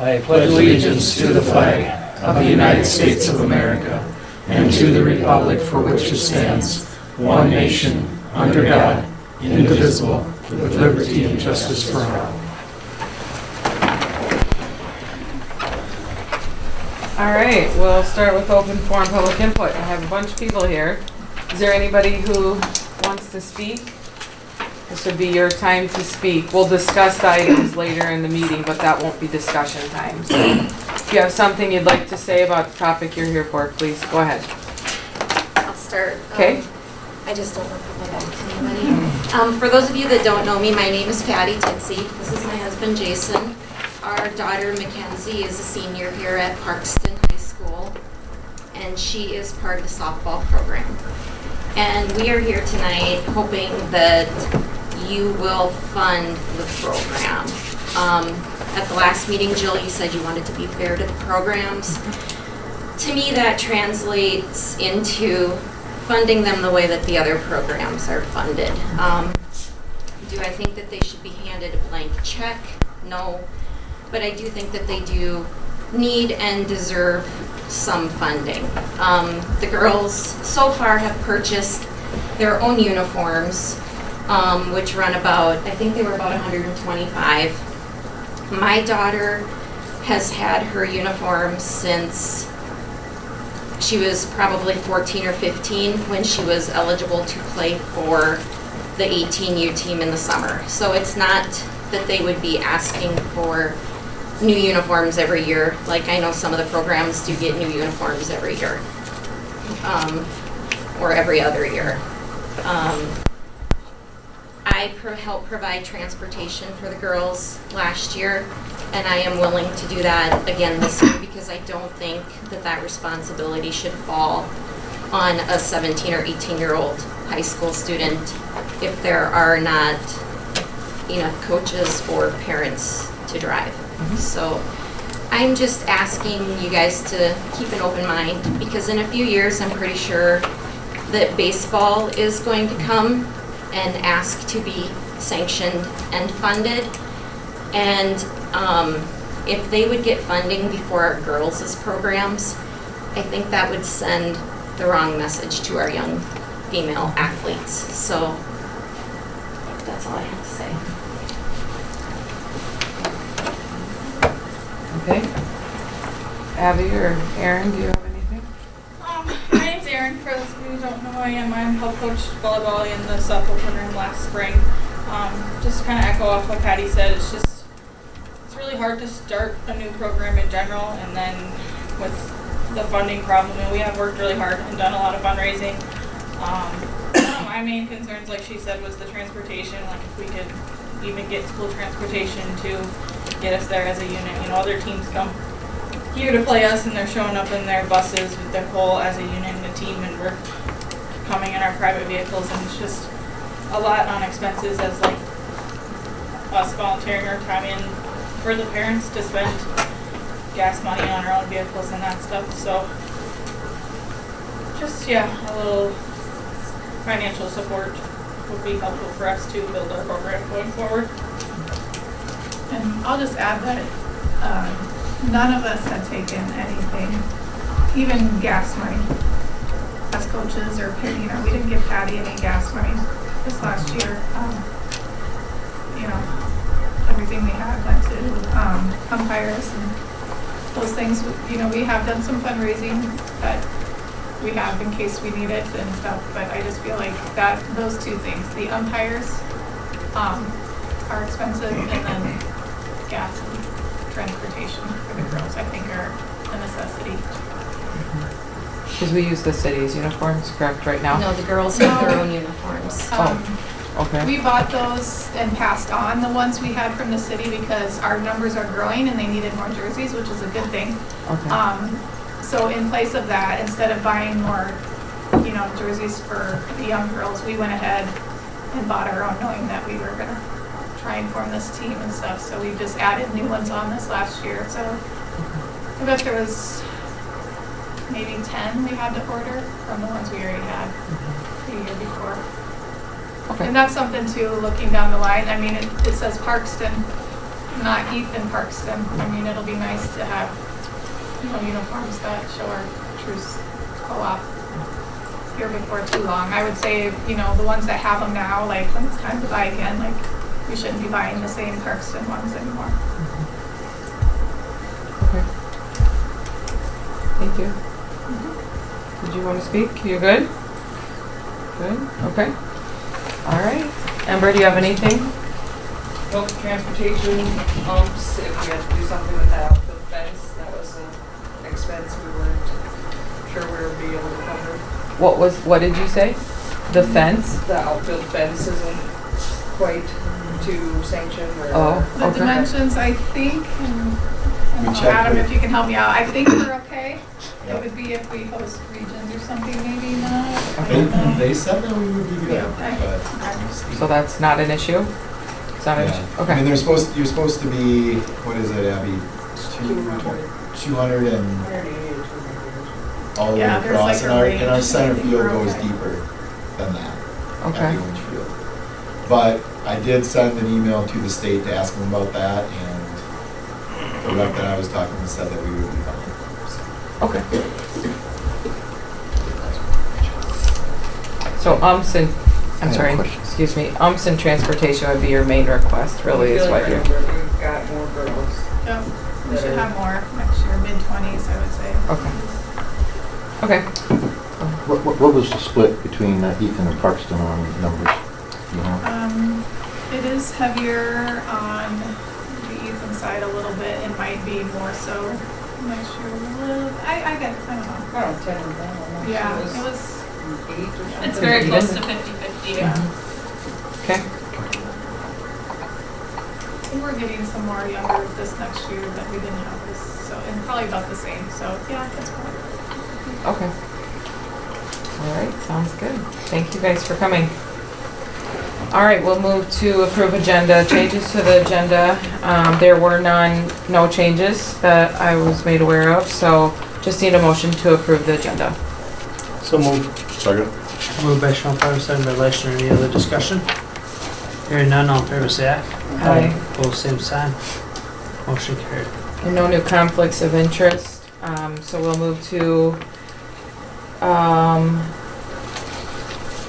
I pledge allegiance to the flag of the United States of America and to the republic for which it stands, one nation, under God, indivisible, with liberty and justice for all. All right, we'll start with open forum public input. I have a bunch of people here. Is there anybody who wants to speak? This would be your time to speak. We'll discuss the items later in the meeting, but that won't be discussion time. So if you have something you'd like to say about the topic you're here for, please go ahead. I'll start. Okay. I just don't want to put my back to anybody. For those of you that don't know me, my name is Patty Titsey. This is my husband, Jason. Our daughter, Mackenzie, is a senior here at Parkston High School, and she is part of the softball program. And we are here tonight hoping that you will fund the program. At the last meeting, Jill, you said you wanted to be fair to the programs. To me, that translates into funding them the way that the other programs are funded. Do I think that they should be handed a blank check? No. But I do think that they do need and deserve some funding. The girls so far have purchased their own uniforms, which run about, I think they were about $125. My daughter has had her uniform since she was probably 14 or 15 when she was eligible to play for the 18U team in the summer. So it's not that they would be asking for new uniforms every year. Like I know some of the programs do get new uniforms every year, or every other year. I helped provide transportation for the girls last year, and I am willing to do that again this year because I don't think that that responsibility should fall on a 17 or 18-year-old high school student if there are not enough coaches or parents to drive. So I'm just asking you guys to keep an open mind because in a few years I'm pretty sure that baseball is going to come and ask to be sanctioned and funded. And if they would get funding before our girls' programs, I think that would send the wrong message to our young female athletes. So that's all I have to say. Okay. Abby or Aaron, do you have anything? My name's Erin. For those of you who don't know who I am, I'm help coach volleyball in the softball program last spring. Just to kind of echo off what Patty said, it's really hard to start a new program in general, and then with the funding problem, and we have worked really hard and done a lot of fundraising. My main concerns, like she said, was the transportation. Like if we could even get school transportation to get us there as a unit. You know, other teams come here to play us and they're showing up in their buses with their whole as a unit and a team, and we're coming in our private vehicles, and it's just a lot on expenses as like us volunteering our time in for the parents to spend gas money on our own vehicles and that stuff. So just a little financial support would be helpful for us to build our program going forward. And I'll just add that none of us had taken anything, even gas money, as coaches or we didn't give Patty any gas money this last year. Everything we had went to umpires and those things. We have done some fundraising that we have in case we need it and stuff, but I just feel like that those two things, the umpires are expensive, and then gas and transportation for the girls, I think, are a necessity. Because we use the city's uniforms, correct, right now? No, the girls have their own uniforms. Okay. We bought those and passed on the ones we had from the city because our numbers are growing and they needed more jerseys, which is a good thing. Okay. So in place of that, instead of buying more, jerseys for the young girls, we went ahead and bought our own, knowing that we were gonna try and form this team and stuff. So we just added new ones on this last year. So I bet there was maybe 10 we had to order from the ones we already had the year before. Okay. And that's something too, looking down the line. I mean, it says Parkston not Ethan Parkston. I mean, it'll be nice to have, uniforms that show our truce co-op here before too long. I would say, the ones that have them now, like when it's time to buy again, like we shouldn't be buying the same Parkston ones anymore. Okay. Thank you. Did you want to speak? You good? Good? Okay. All right. Amber, do you have anything? Well, transportation, pumps, if we had to do something with that outfield fence, that was an expense we weren't sure we would be able to cover. What did you say? The fence? The outfield fence isn't quite to sanction or. Oh, The okay. dimensions, I think, and We checked Adam, with- if you can help me out, I think we're okay. Yep. It would be if we host regions or something, maybe not. I don't know. They said that we would be good, Okay. but. So that's not an issue? It's not an Yeah. issue? I mean, Okay. you're supposed to be, what is it, Abby? 200 and all the way Yeah, there's across, like and a our range. center I think field we're goes okay. deeper than that. Okay. At the Orange Field. But I did send an email to the state to ask them about that, and the rep that I was talking to said that we would be fine. So. Okay. So and, I'm have a sorry, question. excuse me, and transportation would be your main request, really, I is feel what like you're. we've got more girls. Yep. We should have more next year, mid-20s, I would say. Okay. Okay. What was the split between Ethan and Parkston on numbers? You know? It is heavier on the Ethan side a little bit. It might be more so next year. I don't know. Around 10 and 10. I'm not Yeah, sure. it was, 8 or something. it's very close Even? to 50-50, Yeah. yeah. Okay. And we're getting some more younger this next year that we didn't have this, so, and probably about the same, so, yeah, that's fine. Okay. All right, sounds good. Thank you guys for coming. All right, we'll move to approve agenda. Changes to the agenda. There were no changes that I was made aware of, so just need a motion to approve the agenda. So moved. Second. Moved by Shonfire, second by Leishner. Any other discussion? Hearing none, all in favor say aye. Aye. Opposed, same sign. Motion carried. And no new conflicts of interest, so we'll move to,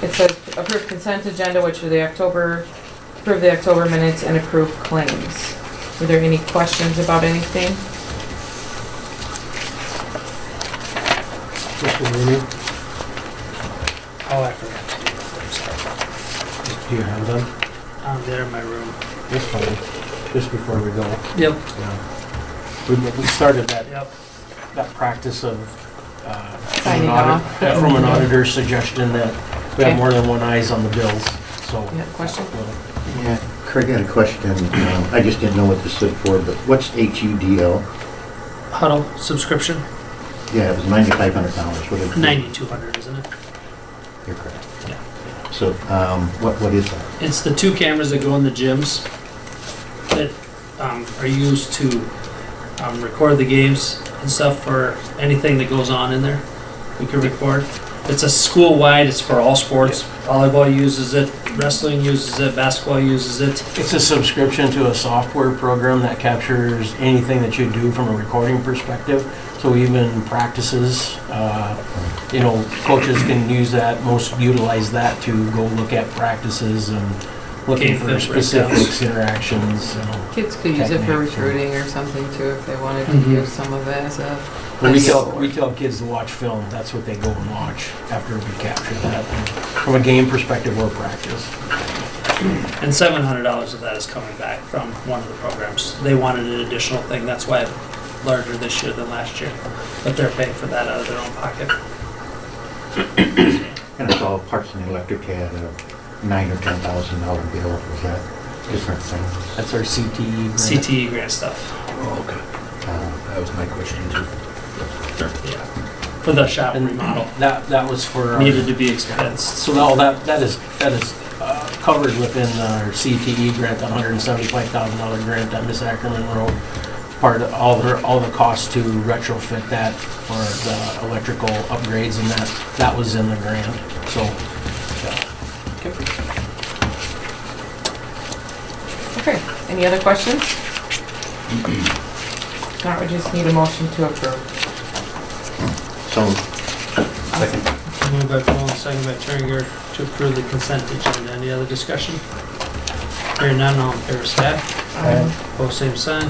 it says approve consent agenda, which are approve the October minutes and approve claims. Were there any questions about anything? Mr. Rooney? Oh, I forgot to do that. I'm sorry. Do you have them? They're in my room. That's fine, just before we go. Yep. Yeah. We started Yep. that practice of, Signing off. from an auditor's suggestion that we Okay. have more than one eyes on the bills, so. Yeah, question? Yeah, Craig had a question. I just didn't know what this stood for, but what's HUDL? Huddle subscription, Yeah, it was $9,500. What is it? 9,200, isn't it? You're correct. Yeah. So, what is that? It's the 2 cameras that go in the gyms that are used to record the games and stuff for anything that goes on in there. We can record. It's a school-wide, it's for all sports. Volleyball uses it, wrestling uses it, basketball uses it. It's a subscription to a software program that captures anything that you do from a recording perspective. So even practices, coaches can use that, most utilize that to go look at practices and looking Game for film specifics, interactions. Kids could use it for Techniques. recruiting or something too, if they wanted to Mhm. use some of it as a. We tell kids to watch film, that's what they go and watch after we capture that. And from a game perspective or practice. And $700 of that is coming back from one of the programs. They wanted an additional thing, that's why it's larger this year than last year. But they're paying for that out of their own pocket. And I saw Parks and Electric had a $9,000 or $10,000 bill. Was that different things? That's our CTE. grant. CTE grant stuff, Oh, okay. That was my question too. yeah. For the shop And remodel, that was for our. needed to be expensed. So all that is covered within our CTE grant, that $175,000 grant that Miss Ackerman wrote. Part of all the costs to retrofit that for the electrical upgrades, and that was in the grant. So, Okay, any other questions? Now we just need a motion to approve. So, Moved by Paul, second by Turner to approve the consent agenda. Any other discussion? Hearing none, all in favor, say aye. Opposed, same sign.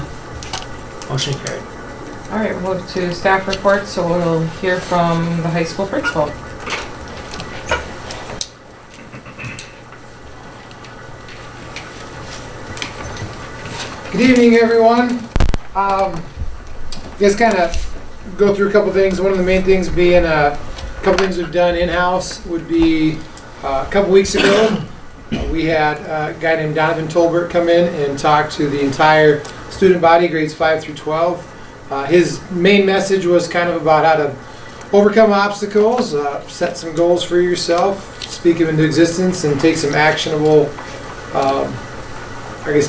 Motion carried. All right, we'll move to staff reports, so we'll hear from the high school principal. Good evening, everyone. Just kind of go through a couple things. One of the main things being a couple things we've done in-house would be a couple weeks ago, we had a guy named Donovan Tolbert come in and talk to the entire student body, grades 5 through 12. His main message was kind of about how to overcome obstacles, set some goals for yourself, speak them into existence, and take some actionable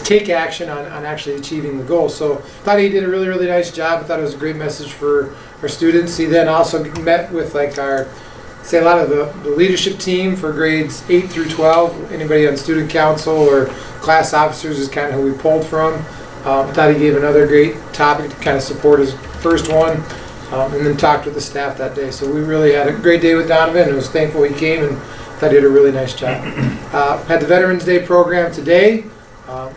take action on actually achieving the goal. So thought he did a really, really nice job. I thought it was a great message for our students. He then also met with a lot of the leadership team for grades 8 through 12. Anybody on student council or class officers is kind of who we pulled from. I thought he gave another great topic to kind of support his first one, and then talked with the staff that day. So we really had a great day with Donovan, and was thankful he came, and thought he did a really nice job. Had the Veterans Day program today.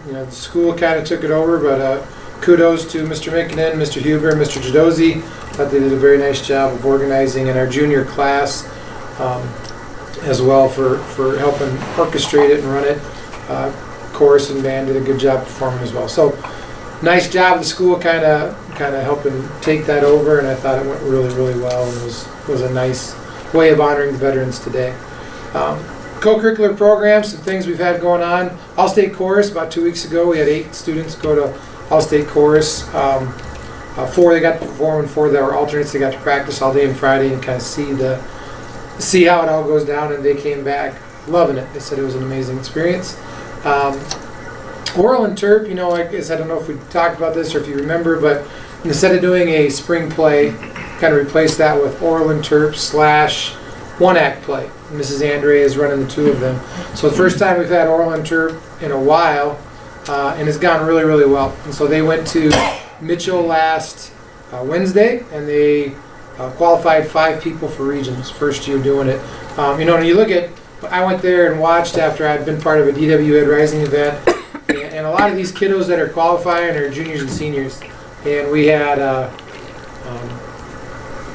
The school kind of took it over, but kudos to Mr. Mickinen, Mr. Huber, and Mr. Jadozzi. Thought they did a very nice job of organizing in our junior class as well for helping orchestrate it and run it. Chorus and band did a good job performing as well. So nice job. The school kind of helping take that over, and I thought it went really, really well, and was a nice way of honoring the veterans today. Co-curricular programs, some things we've had going on. All-State Chorus, about 2 weeks ago, we had 8 students go to All-State Chorus. 4 they got to perform, and 4 that were alternates. They got to practice all day on Friday and kind of see how it all goes down, and they came back loving it. They said it was an amazing experience. Oral and Terp, I guess I don't know if we talked about this or if you remember, but instead of doing a spring play, kind of replaced that with Oral and Terp / one-act play. Mrs. Andre is running the 2 of them. So the first time we've had Oral and Terp in a while, and it's gone really, really well. And so they went to Mitchell last Wednesday, and they qualified 5 people for regions, first year doing it. When you look at, I went there and watched after I'd been part of a DW Ed Rising event, and a lot of these kiddos that are qualifying are juniors and seniors. And we had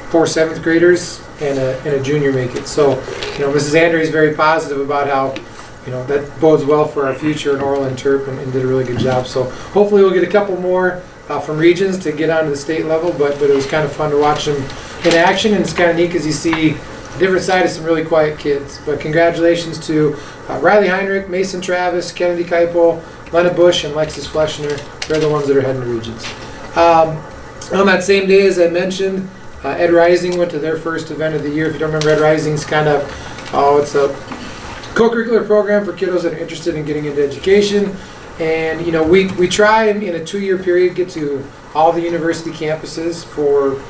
4 7th graders and a junior make it. So, Mrs. Andre is very positive about how, that bodes well for our future in Oral and Terp, and did a really good job. So hopefully we'll get a couple more from regions to get onto the state level, but it was kind of fun to watch them in action, and it's kind of neat because you see a different side of some really quiet kids. But congratulations to Riley Heinrich, Mason Travis, Kennedy Keipel, Lena Bush, and Lexus Fleshner. They're the ones that are heading to regions. On that same day, as I mentioned, Ed Rising went to their first event of the year. If you don't remember, Ed Rising's it's a co-curricular program for kiddos that are interested in getting into education. And we try in a 2-year period get to all the university campuses for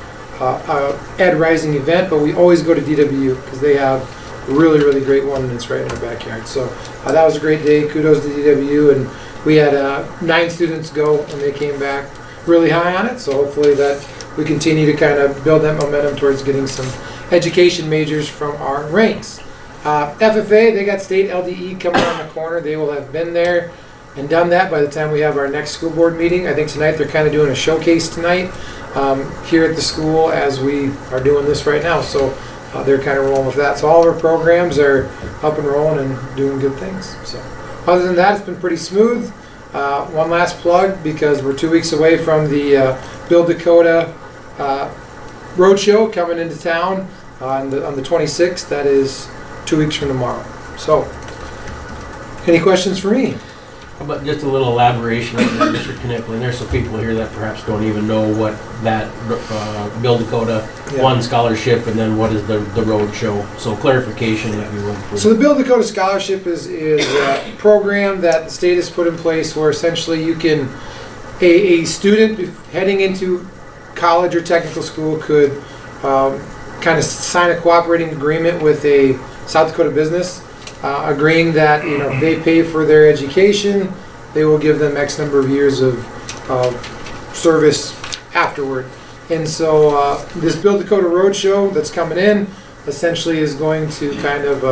Ed Rising event, but we always go to DW because they have a really, really great one, and it's right in our backyard. So that was a great day. Kudos to DW, and we had 9 students go, and they came back really high on it. So hopefully that we continue to kind of build that momentum towards getting some education majors from our ranks. FFA, they got state LDE coming around the corner. They will have been there and done that by the time we have our next school board meeting. I think tonight they're kind of doing a showcase tonight here at the school as we are doing this right now. So they're kind of rolling with that. So all of our programs are up and rolling and doing good things. So other than that, it's been pretty smooth. One last plug, because we're 2 weeks away from the Build Dakota Roadshow coming into town on the 26th. That is 2 weeks from tomorrow. So, any questions for me? How about just a little elaboration on that, Mr. Knickle, and there's some people here that perhaps don't even know what that Build Dakota won scholarship, and then what is the road show. So clarification, if you would. Please. So the Build Dakota Scholarship is a program that the state has put in place where essentially you can, a student heading into college or technical school could kind of sign a cooperating agreement with a South Dakota business, agreeing that if they pay for their education, they will give them X number of years of service afterward. And so this Build Dakota Roadshow that's coming in essentially is going to kind of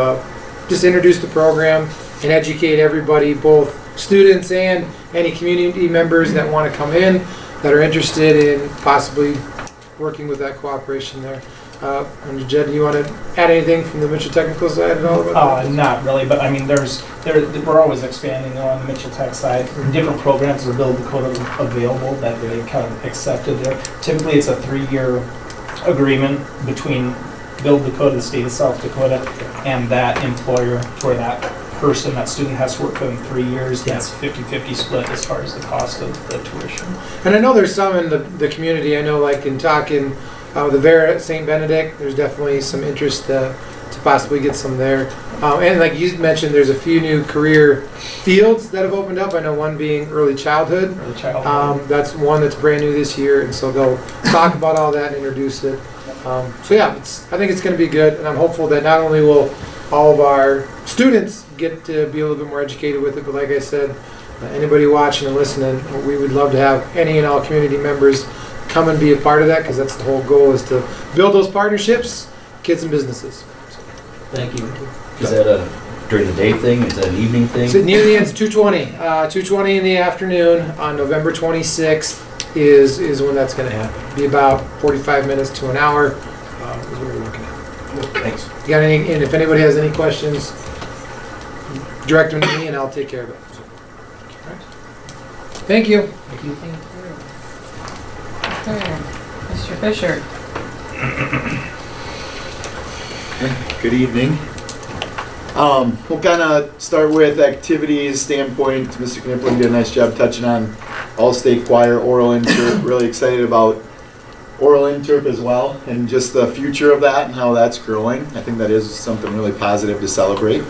just introduce the program and educate everybody, both students and any community members that want to come in that are interested in possibly working with that cooperation there. And Jed, do you want to add anything from the Mitchell Technical side at all about that? Not really, but I mean, we're always expanding on the Mitchell Tech side. Different programs that Build Dakota available that they kind of accepted there. Typically, it's a 3-year agreement between Build Dakota, the state of South Dakota, and that employer, to where that person, that student has to work for them 3 years. That's 50-50 split as far as the cost of the tuition. And I know there's some in the community. I know, like in talking the Vera at St. Benedict, there's definitely some interest to possibly get some there. And like you mentioned, there's a few new career fields that have opened up. I know one being early childhood. That's one that's brand new this year, and so they'll talk about all that and introduce it. So yeah, I think it's going to be good, and I'm hopeful that not only will all of our students get to be a little bit more educated with it, but like I said, anybody watching and listening, we would love to have any and all community members come and be a part of that, because that's the whole goal, is to build those partnerships, kids and businesses. Thank you. Is that a during the day thing? Is that an evening thing? So near the end, it's 2:20. 2:20 in the afternoon on November 26th is when that's going to happen. Be about 45 minutes to an hour is what we're looking at. Thanks. You got any? And if anybody has any questions, direct them to me, and I'll take care of it. All right. Thank you. Thank you. Okay. Mr. Fisher. Good evening. We'll kind of start with activities standpoint. Mr. Knipling did a nice job touching on all-state choir, oral interp. Really excited about oral interp as well, and just the future of that and how that's growing. I think that is something really positive to celebrate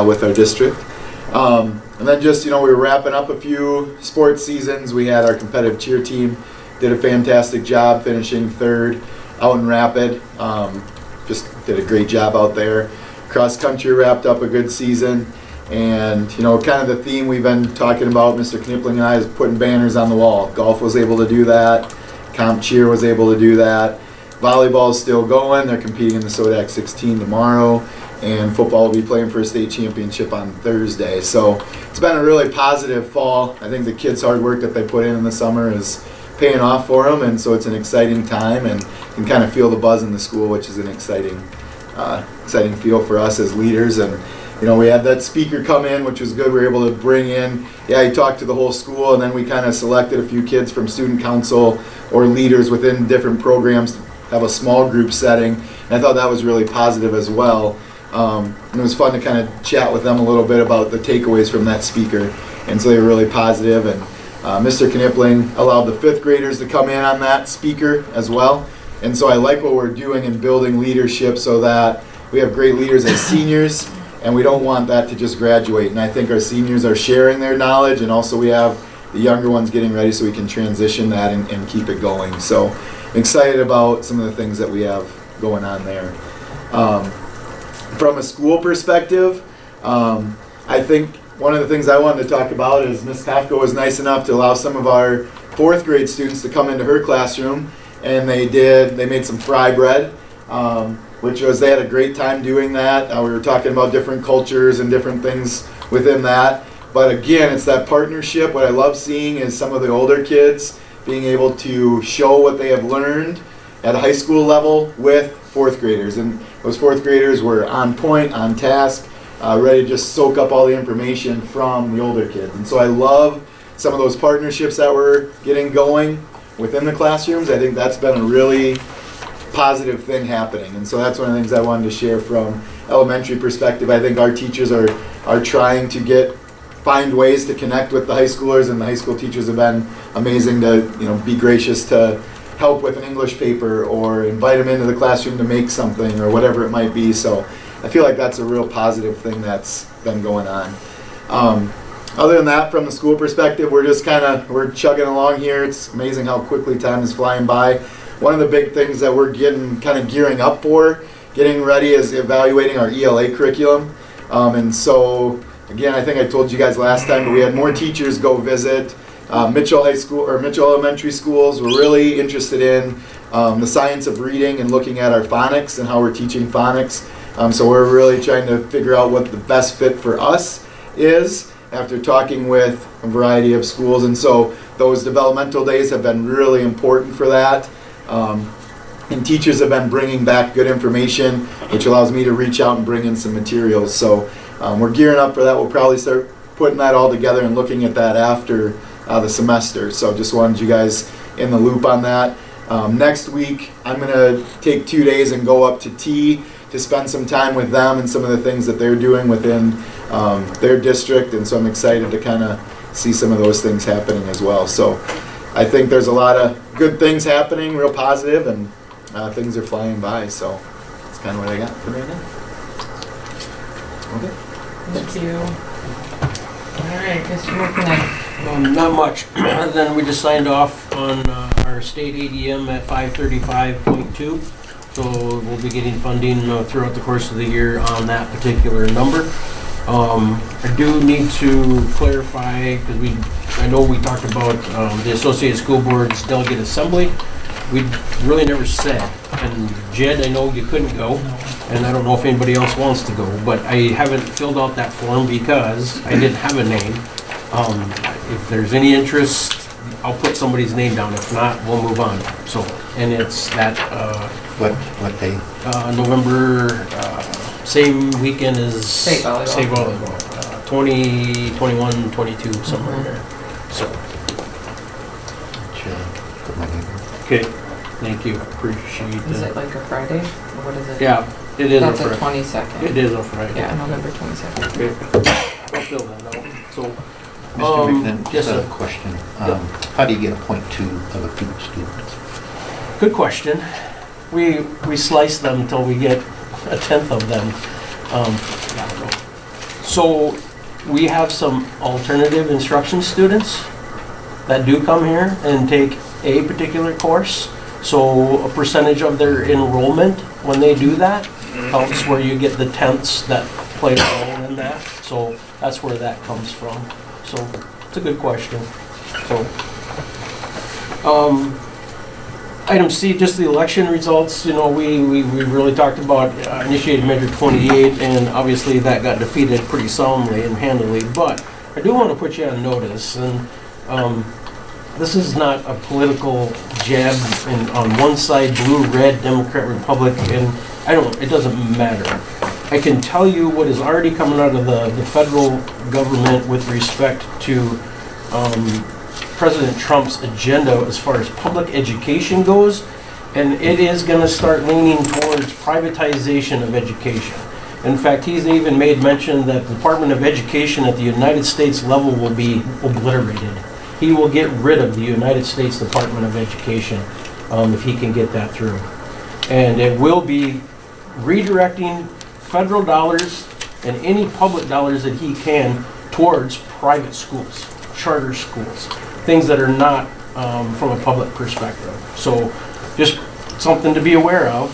with our district. And then just, we were wrapping up a few sports seasons. We had our competitive cheer team, did a fantastic job finishing third out in Rapid. Just did a great job out there. Cross country wrapped up a good season. And, kind of the theme we've been talking about, Mr. Knipling and I, is putting banners on the wall. Golf was able to do that. Comp cheer was able to do that. Volleyball is still going. They're competing in the Sodak 16 tomorrow. And football will be playing for a state championship on Thursday. So it's been a really positive fall. I think the kids' hard work that they put in the summer is paying off for them. And so it's an exciting time, and you can kind of feel the buzz in the school, which is an exciting feel for us as leaders. And we had that speaker come in, which was good. We were able to bring in, he talked to the whole school, and then we kind of selected a few kids from student council or leaders within different programs to have a small group setting. And I thought that was really positive as well. And it was fun to kind of chat with them a little bit about the takeaways from that speaker. And so they were really positive. And Mr. Knipling allowed the 5th graders to come in on that speaker as well. And so I like what we're doing in building leadership so that we have great leaders as seniors, and we don't want that to just graduate. And I think our seniors are sharing their knowledge, and also we have the younger ones getting ready so we can transition that and keep it going. So I'm excited about some of the things that we have going on there. From a school perspective, I think one of the things I wanted to talk about is Ms. Kafka was nice enough to allow some of our 4th grade students to come into her classroom, and they made some fry bread, which was, they had a great time doing that. We were talking about different cultures and different things within that. But again, it's that partnership. What I love seeing is some of the older kids being able to show what they have learned at a high school level with 4th graders. And those 4th graders were on point, on task, ready to just soak up all the information from the older kids. And so I love some of those partnerships that we're getting going within the classrooms. I think that's been a really positive thing happening. And so that's one of the things I wanted to share from elementary perspective. I think our teachers are trying to find ways to connect with the high schoolers, and the high school teachers have been amazing to be gracious to help with an English paper or invite them into the classroom to make something or whatever it might be. So I feel like that's a real positive thing that's been going on. Other than that, from the school perspective, we're chugging along here. It's amazing how quickly time is flying by. One of the big things that we're gearing up for, getting ready, is evaluating our ELA curriculum. And so, again, I think I told you guys last time, but we had more teachers go visit Mitchell High School or Mitchell Elementary Schools. We're really interested in the science of reading and looking at our phonics and how we're teaching phonics. So we're really trying to figure out what the best fit for us is after talking with a variety of schools. And so those developmental days have been really important for that. And teachers have been bringing back good information, which allows me to reach out and bring in some materials. So we're gearing up for that. We'll probably start putting that all together and looking at that after the semester. So just wanted you guys in the loop on that. Next week, I'm going to take 2 days and go up to T to spend some time with them and some of the things that they're doing within their district. And so I'm excited to kind of see some of those things happening as well. So I think there's a lot of good things happening, real positive, and things are flying by. So that's kind of what I got for right now. Okay. Thank you. All right, Mr. McKinney. Not much, other than we just signed off on our state ADM at 535.2. So we'll be getting funding throughout the course of the year on that particular number. I do need to clarify, because I know we talked about the Associated School Boards Delegate Assembly. We really never said. And Jed, I know you couldn't go, and I don't know if anybody else wants to go, but I haven't filled out that form because I didn't have a name. If there's any interest, I'll put somebody's name down. If not, we'll move on. So, and it's that What day? November, same weekend as State volleyball. 20, 21, 22, somewhere in there. So, Should put my name in. okay, thank you, appreciate Is that. it like a Friday? Or what is it? Yeah, it is a That's the Friday. 22nd. It is a Friday. Yeah, November 22nd. Okay, I'll fill that out. So, Mr. McNiven, yes, just a sir. question. Yep. How do you get a .2 of a good student? Good question. We slice them until we get a tenth of them. I don't know. So we have some alternative instruction students that do come here and take a particular course. So a percentage of their enrollment when they do that helps where you get the tenths that play a role in that. So that's where that comes from. So it's a good question. So item C, just the election results. You know, we really talked about initiated Measure 28, and obviously that got defeated pretty solemnly and handily. But I do want to put you on notice, and this is not a political jab on one side, blue, red, Democrat, Republican, and it doesn't matter. I can tell you what is already coming out of the federal government with respect to President Trump's agenda as far as public education goes, and it is going to start leaning towards privatization of education. In fact, he's even made mention that the Department of Education at the United States level will be obliterated. He will get rid of the United States Department of Education if he can get that through. And it will be redirecting federal dollars and any public dollars that he can towards private schools, charter schools, things that are not from a public perspective. So just something to be aware of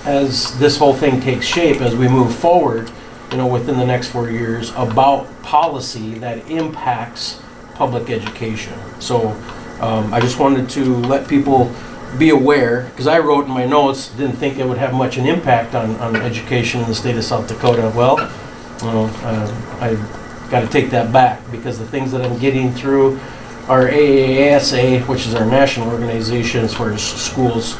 as this whole thing takes shape as we move forward, you know, within the next 4 years about policy that impacts public education. So I just wanted to let people be aware, because I wrote in my notes, didn't think it would have much an impact on education in the state of South Dakota. Well, I got to take that back, because the things that I'm getting through our AASA, which is our national organization as far as schools,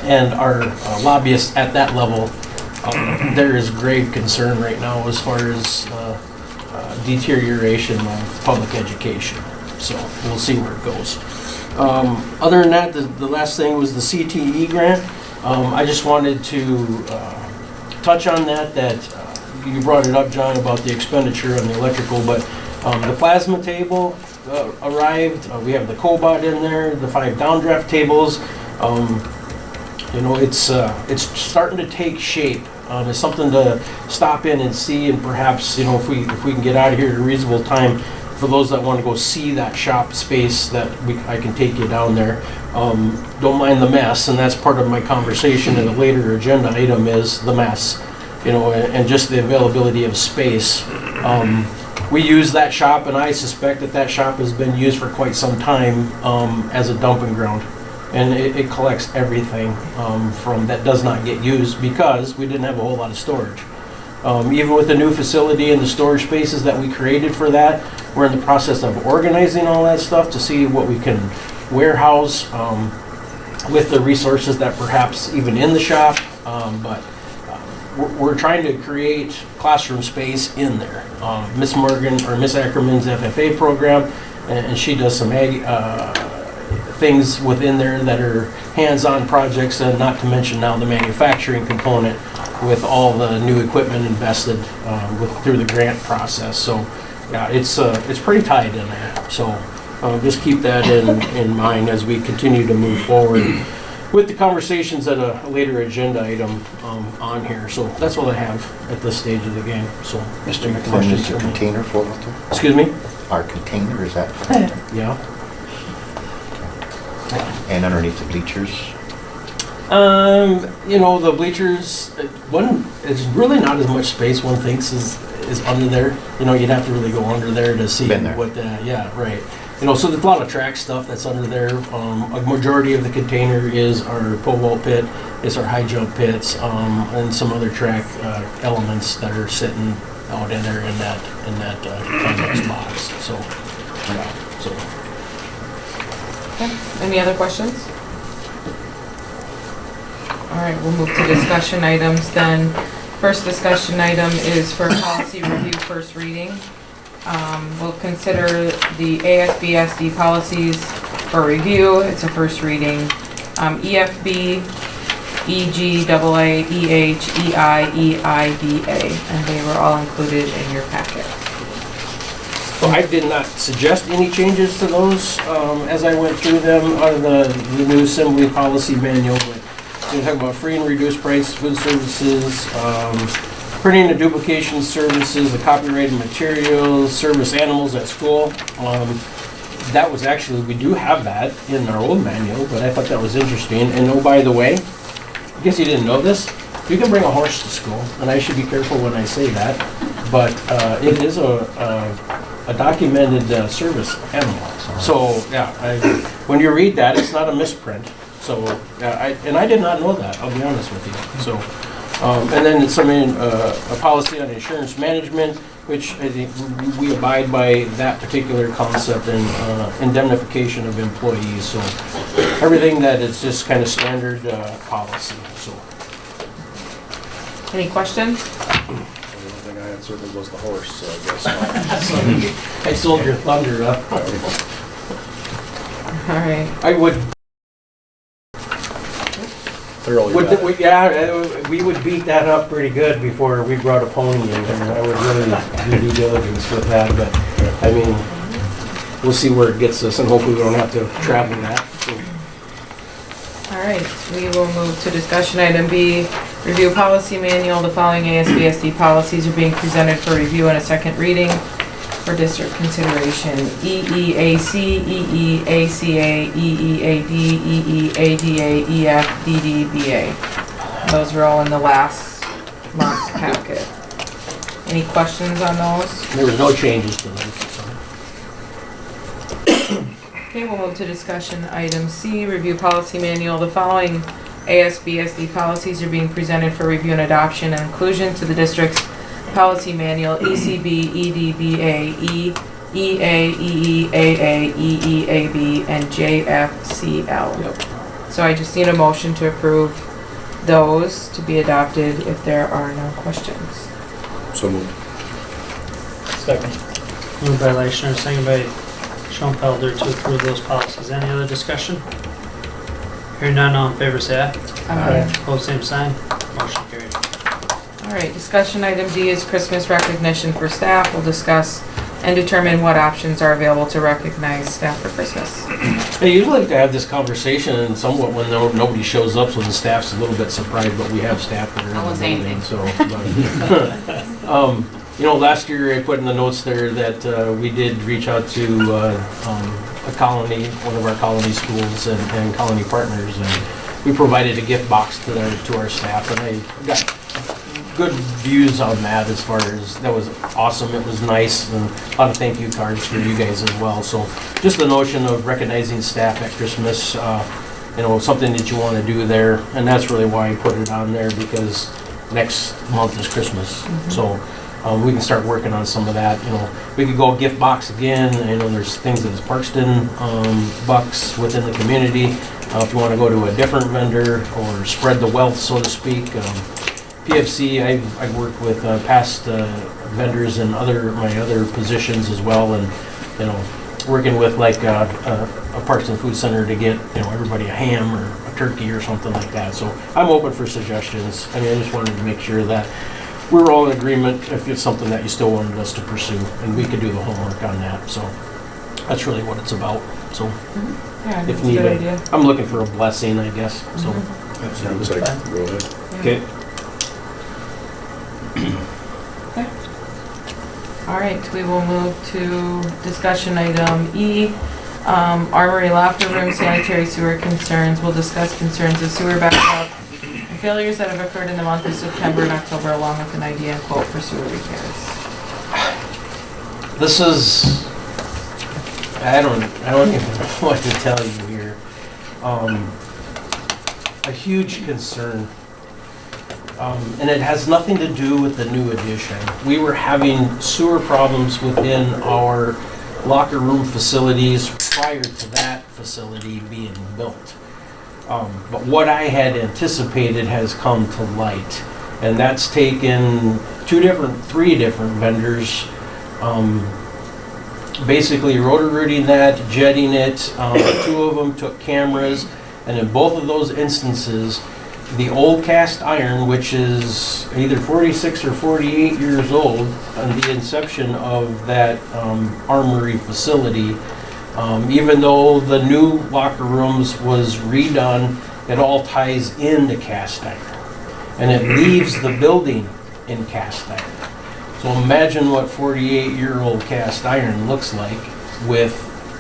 and our lobbyists at that level, there is grave concern right now as far as deterioration of public education. So we'll see where it goes. Other than that, the last thing was the CTE grant. I just wanted to touch on that you brought it up, John, about the expenditure on the electrical, but the plasma table arrived. We have the cobot in there, the 5 downdraft tables. You know, it's starting to take shape. It's something to stop in and see, and perhaps, you know, if we can get out of here at a reasonable time, for those that want to go see that shop space, that I can take you down there. Don't mind the mess, and that's part of my conversation in a later agenda item is the mess, you know, and just the availability of space. we use that shop, and I suspect that that shop has been used for quite some time as a dumping ground. And it collects everything from that does not get used because we didn't have a whole lot of storage. Even with the new facility and the storage spaces that we created for that, we're in the process of organizing all that stuff to see what we can warehouse with the resources that perhaps even in the shop. But we're trying to create classroom space in there. Miss Morgan, or Miss Ackerman's FFA program, and she does some things within there that are hands-on projects, and not to mention now the manufacturing component with all the new equipment invested through the grant process. So yeah, it's pretty tight in there. So just keep that in mind as we continue to move forward with the conversations at a later agenda item on here. So that's all I have at this stage of the game. So Mr. McClellan, is your container full out there? Excuse me? Our container, is that? Yeah. And underneath the bleachers? The bleachers, it's really not as much space one thinks is under there. You'd have to really go under there to see what yeah, right. So there's a lot of track stuff that's under there. A majority of the container is our pole vault pit, is our high jump pits, and some other track elements that are sitting out in there in that context box. So, yeah. So. Okay. Any other questions? All right, we'll move to discussion items then. First discussion item is for policy review, first reading. We'll consider the ASBSD policies for review. It's a first reading. EFB, EG, AA, EH, EI, EIDA, and they were all included in your packet. So I did not suggest any changes to those as I went through them out of the new assembly policy manual. But we're talking about free and reduced price food services, printing and duplication services, the copyrighted materials, service animals at school. That was actually, we do have that in our old manual, but I thought that was interesting. And oh, by the way, I guess you didn't know this, you can bring a horse to school, and I should be careful when I say that, but it is a documented service animal. So yeah, when you read that, it's not a misprint. So I did not know that, I'll be honest with you. So and then it's a policy on insurance management, which I think we abide by that particular concept and indemnification of employees. So everything that is just kind of standard policy. So. Any questions? The only thing I answered was the horse, so I guess. I sold your thunder up. All right. I would. We would beat that up pretty good before we brought a pony in here. I would really do due diligence with that, but I mean, we'll see where it gets us, and hopefully we don't have to travel that. So. All right, we will move to discussion item B, review policy manual. The following ASBSD policies are being presented for review and a second reading for district consideration. EEAC, EEACA, EEAD, EEADA, EF, DDBA. Those are all in the last month's packet. Any questions on those? There was no changes to those. Okay, we'll move to discussion item C, review policy manual. The following ASBSD policies are being presented for review and adoption and inclusion to the district's policy manual: ECB, EDBA, EA, EEAA, EEAB, and JFCL. Yep. So I just need a motion to approve those to be adopted if there are no questions. So moved. Second. Moved by Leichner, second by Schoenfelder to approve those policies. Any other discussion? Hearing none, all in favor say aye. Aye. Opposed, same sign. Motion carried. All right, discussion item D is Christmas recognition for staff. We'll discuss and determine what options are available to recognize staff for Christmas. I usually like to have this conversation and somewhat when nobody shows up, so the staff's a little bit surprised, but we have staff that are in I won't the say building, anything. so. Last year I put in the notes there that we did reach out to a colony, one of our colony schools and colony partners, and we provided a gift box to our staff, and I got good views on that as far as, that was awesome, it was nice, and a lot of thank you cards for you guys as well. So just the notion of recognizing staff at Christmas, something that you want to do there, and that's really why I put it on there, because next month is Christmas. So we can start working on some of that. We could go gift box again. There's things that is Parkston bucks within the community. If you want to go to a different vendor or spread the wealth, so to speak. PFC, I've worked with past vendors in my other positions as well, and working with like a Parkston Food Center to get everybody a ham or a turkey or something like that. So I'm open for suggestions. I just wanted to make sure that we're all in agreement if it's something that you still wanted us to pursue, and we could do the homework on that. So that's really what it's about. So Yeah, if that's a good needed, idea. I'm looking for a blessing, I guess. So That sounds like, go ahead. okay. All right, we will move to discussion item E, Armory Locker Room Sanitary Sewer Concerns. We'll discuss concerns of sewer backup and failures that have occurred in the month of September and October, along with an idea and quote for sewer repairs. This is, I don't even know what to tell you here. A huge concern. And it has nothing to do with the new addition. We were having sewer problems within our locker room facilities prior to that facility being built. But what I had anticipated has come to light. And that's taken three different vendors, basically rotor-rooting that, jetting it. 2 of them took cameras, and in both of those instances, the old cast iron, which is either 46 or 48 years old, on the inception of that armory facility, even though the new locker rooms was redone, it all ties into cast iron. And it leaves the building in cast iron. So imagine what 48-year-old cast iron looks like with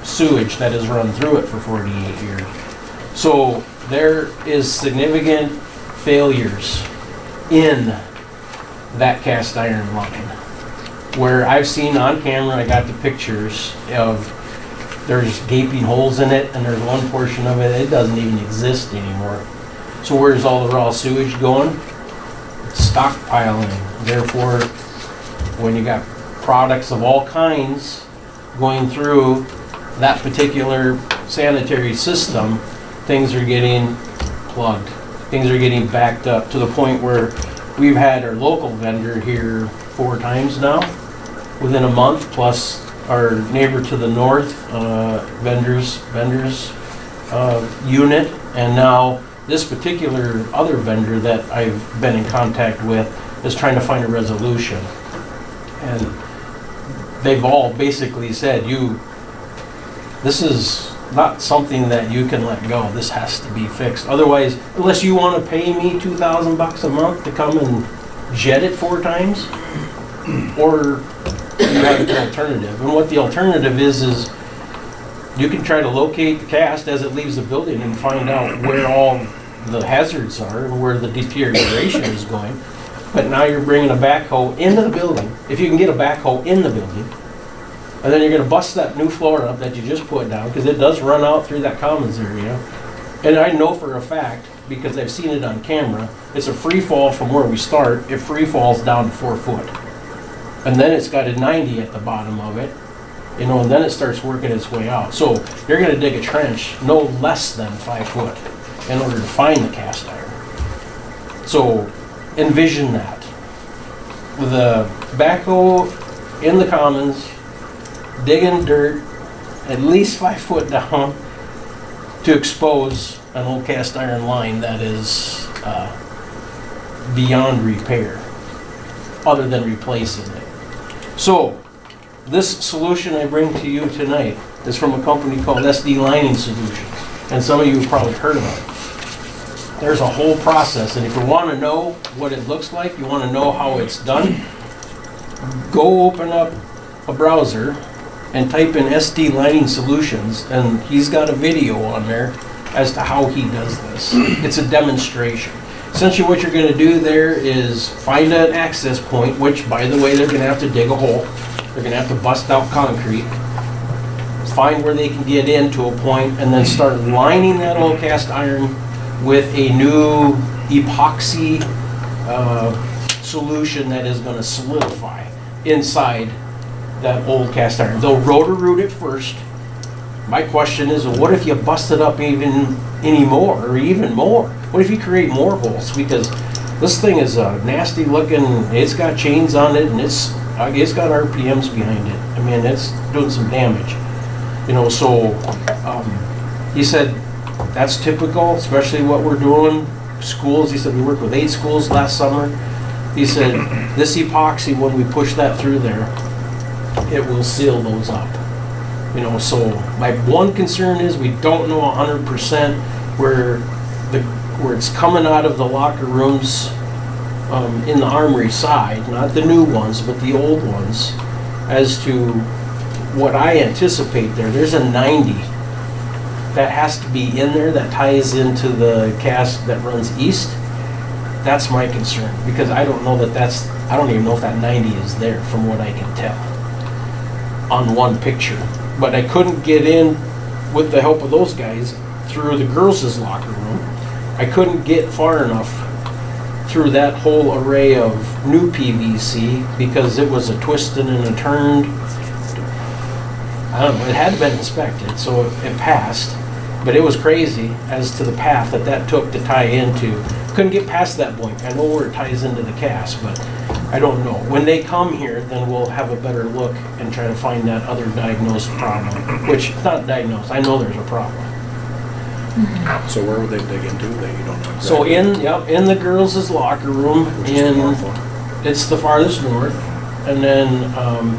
sewage that has run through it for 48 years. So there is significant failures in that cast iron line. Where I've seen on camera, I got the pictures of there's gaping holes in it, and there's one portion of it doesn't even exist anymore. So where's all the raw sewage going? It's stockpiling. Therefore, when you got products of all kinds going through that particular sanitary system, things are getting plugged. Things are getting backed up to the point where we've had our local vendor here 4 times now within a month, plus our neighbor to the north, vendors unit, and now this particular other vendor that I've been in contact with is trying to find a resolution. And they've all basically said, this is not something that you can let go. This has to be fixed. Otherwise, unless you want to pay me $2,000 a month to come and jet it 4 times, or you have an alternative. And what the alternative is you can try to locate the cast as it leaves the building and find out where all the hazards are and where the deterioration is going. But now you're bringing a backhoe into the building. If you can get a backhoe in the building, and then you're going to bust that new floor up that you just put down, because it does run out through that commons area. And I know for a fact, because I've seen it on camera, it's a free fall from where we start. It free falls down to 4 foot. And then it's got a 90 at the bottom of it, and then it starts working its way out. So you're going to dig a trench no less than 5 foot in order to find the cast iron. So envision that. With a backhoe in the commons, digging dirt at least 5 foot down to expose an old cast iron line that is beyond repair, other than replacing it. So this solution I bring to you tonight is from a company called SD Lining Solutions, and some of you have probably heard of it. There's a whole process, and if you want to know what it looks like, you want to know how it's done, go open up a browser and type in SD Lining Solutions, and he's got a video on there as to how he does this. It's a demonstration. Essentially what you're gonna do there is find an access point, which by the way, they're gonna have to dig a hole. They're gonna have to bust out concrete, find where they can get into a point, and then start lining that old cast iron with a new epoxy solution that is gonna solidify inside that old cast iron. They'll rotor root it first. My question is, what if you bust it up even any more, or even more? What if you create more holes? Because this thing is a nasty looking, it's got chains on it, and it's got RPMs behind it. I mean, it's doing some damage. You know, so he said that's typical, especially what we're doing. Schools, he said we worked with 8 schools last summer. He said this epoxy, when we push that through there, it will seal those up. You know, so my one concern is we don't know 100% where it's coming out of the locker rooms in the armory side, not the new ones, but the old ones, as to what I anticipate there. There's a 90 that has to be in there that ties into the cast that runs east. That's my concern, because I don't know I don't even know if that 90 is there from what I can tell on one picture. But I couldn't get in with the help of those guys through the girls' locker room. I couldn't get far enough through that whole array of new PVC because it was a twisted and a turned. I don't know, it had been inspected, so it passed. But it was crazy as to the path that took to tie into. Couldn't get past that point. I know where it ties into the cast, but I don't know. When they come here, then we'll have a better look and try to find that other diagnosed problem, which it's not diagnosed. I know there's a problem. So where would they dig into that you don't know exactly? So in the girls' locker room, Which is the north one? it's the farthest north, and then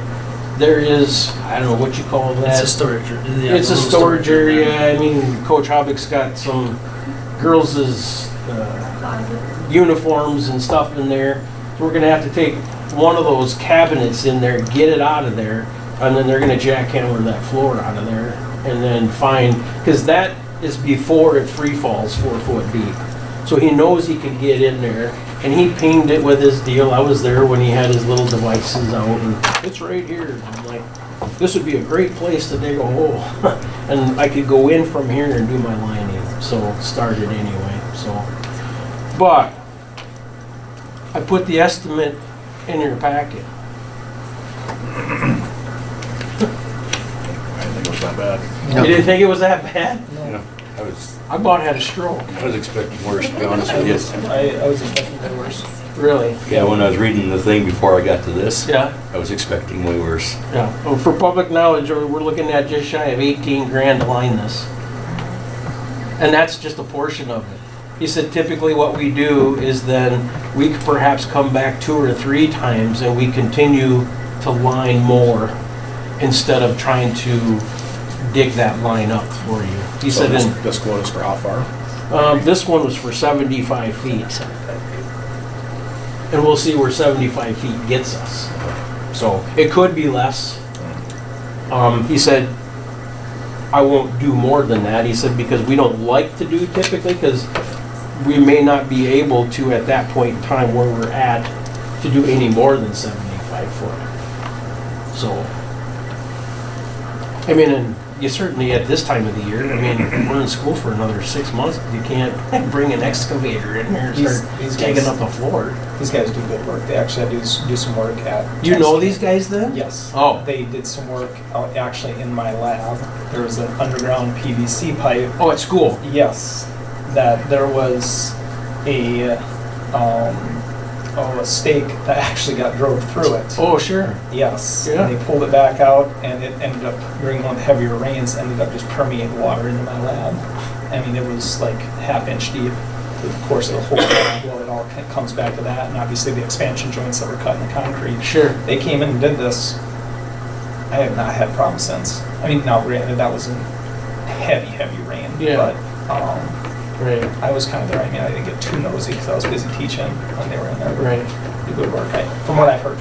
there is, I don't know what you call that. It's a storage area. It's a storage area. I mean, Coach Hobbick's got some girls' uniforms and stuff in there. So we're gonna have to take one of those cabinets in there, get it out of there, and then they're gonna jackhammer that floor out of there, and then find, because that is before it free falls 4 foot deep. So he knows he can get in there, and he pinged it with his deal. I was there when he had his little devices out, and it's right here. And I'm like, this would be a great place to dig a hole. And I could go in from here and do my lining. So started anyway, so. But I put the estimate in your packet. I didn't think it was that bad. You didn't think it was that bad? Yeah. I about had a stroke. I was expecting worse, to be honest with you. I was expecting the worst. Really? Yeah, when I was reading the thing before I got to this, Yeah. I was expecting way worse. Yeah. Well, for public knowledge, we're looking at just shy of 18 grand to line this. And that's just a portion of it. He said typically what we do is then we could perhaps come back 2 or 3 times and we continue to line more instead of trying to dig that line up for you. He So said this quote is for how far? this one was for 75 feet. And we'll see where 75 feet gets us. So it could be less. He said, I won't do more than that. He said, because we don't like to do typically, because we may not be able to at that point in time where we're at to do any more than 75 foot. So, I mean, and you certainly at this time of the year, I mean, we're in school for another 6 months. You can't bring an excavator in here and start These taking guys- up the floor. These guys do good work. They actually had to do some work at. You know these guys then? Yes. Oh. They did some work out actually in my lab. There was an underground PVC pipe. Oh, at school? Yes, that there was a stake that actually got drove through it. Oh, sure. Yes. Yeah. And they pulled it back out, and it ended up, during one of the heavier rains, ended up just permeating water into my lab. I mean, it was like half-inch deep. The course of the whole lab, well, it all comes back to that, and obviously the expansion joints that were cut in the concrete. Sure. They came in and did this. I have not had problems since. I mean, now granted, that was in heavy, heavy rain. Yeah. But Right. I was kind of there. I mean, I didn't get too nosy because I was busy teaching when they were in there. But Right. do good work, from what I've heard.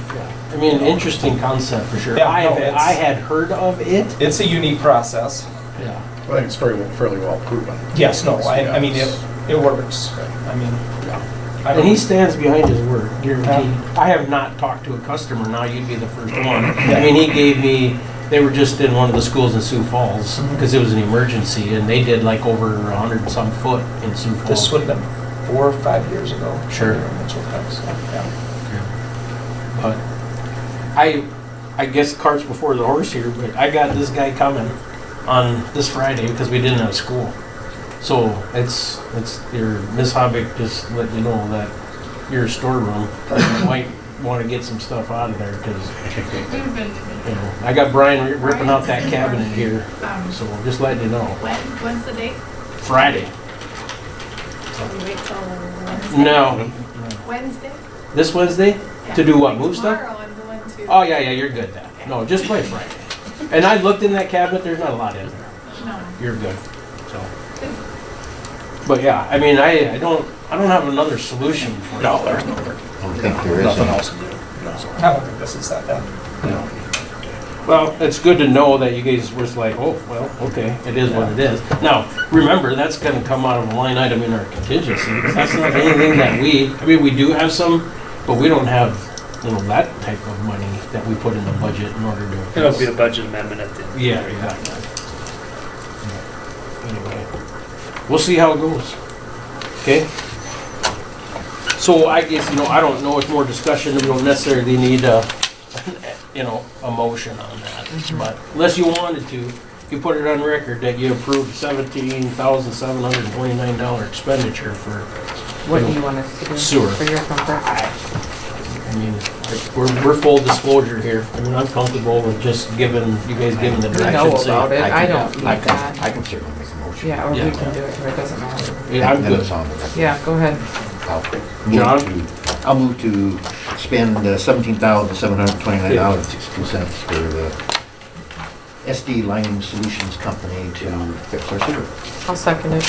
I mean, interesting concept for sure. Yeah, I no, it's- had heard of it. It's a unique process. Yeah. I think it's fairly well proven. Yes, no, I mean, Yeah, it works. I mean, And he stands behind his word, guaranteed. I have not talked to a customer, now you'd be the first one. I mean, he gave me, they were just in one of the schools in Sioux Falls, because it was an emergency, and they did like over 100 and some foot in Sioux Falls. This would have been 4 or 5 years ago. Sure. Mitchell Tech, so, yeah. But I guess cart's before the horse here, but I got this guy coming on this Friday because we didn't have school. So it's your Miss Hobbick just let you know that your storeroom, you might want to get some stuff out of there because, We've been, you know, I got Brian ripping out that cabinet here, so just letting you know. when's the date? Friday. We wait till Wednesday? No. Wednesday? This Wednesday? To do what, move stuff? Tomorrow I'm going to. Oh, yeah, you're good then. No, just by Friday. And I looked in that cabinet, there's not a lot in there. No. You're good, so. But yeah, I mean, I don't have another solution for it. No, there's no, I don't think there is. nothing else to do. No. I don't think this is that bad. Well, it's good to know that you guys were like, oh, well, okay, it is what it is. Now, remember, that's gonna come out of a line item in our contingency. That's not anything that we do have some, but we don't have, you know, that type of money that we put in the budget in order to. It'll be a budget amendment at the end. Yeah, exactly. Anyway, we'll see how it goes. Okay? So I guess, you know, I don't know, it's more discussion, we don't necessarily need a motion on that. But unless you wanted to, you put it on record that you approved $17,729 expenditure for, What do you want us to do? Sewer. For your comfort? I mean, we're full disclosure here. I mean, I'm comfortable with just giving, you guys giving the We direction. know about it, I don't need I that. can certainly make a motion. Yeah, or we Yeah. can do it, or it doesn't matter. Yeah, I'm Then good. it's on the record. Yeah, go ahead. I'll move to spend $17,729.62 for the SD Lining Solutions Company to fix our sewer. I'll second it.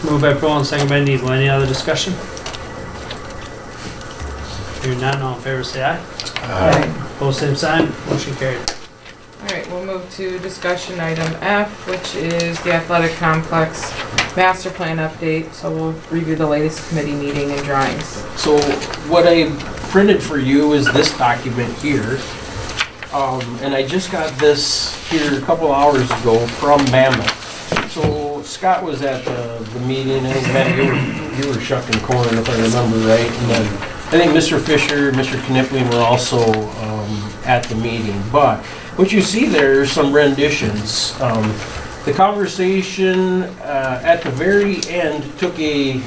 Moved by Paul and second by Needle. Any other discussion? Hearing none, all in favor say aye. Alright. Opposed, same sign. Motion carried. Alright, we'll move to discussion item F, which is the athletic complex master plan update. So we'll review the latest committee meeting and drawings. So what I printed for you is this document here. And I just got this here a couple hours ago from Mammoth. So Scott was at the meeting, and Matt, you were shucking corn, if I remember right. And then I think Mr. Fisher, Mr. Knipling were also at the meeting. But what you see there are some renditions. The conversation at the very end took a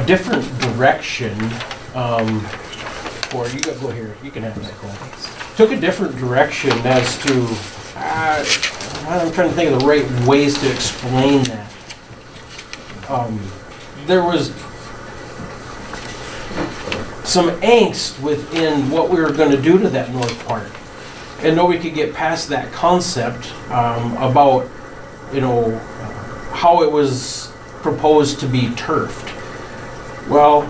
different direction. Or you go here, you can have that call. Took a different direction as to, I'm trying to think of the right ways to explain that. There was some angst within what we were going to do to that north part. And nobody could get past that concept about, you know, how it was proposed to be turfed. Well,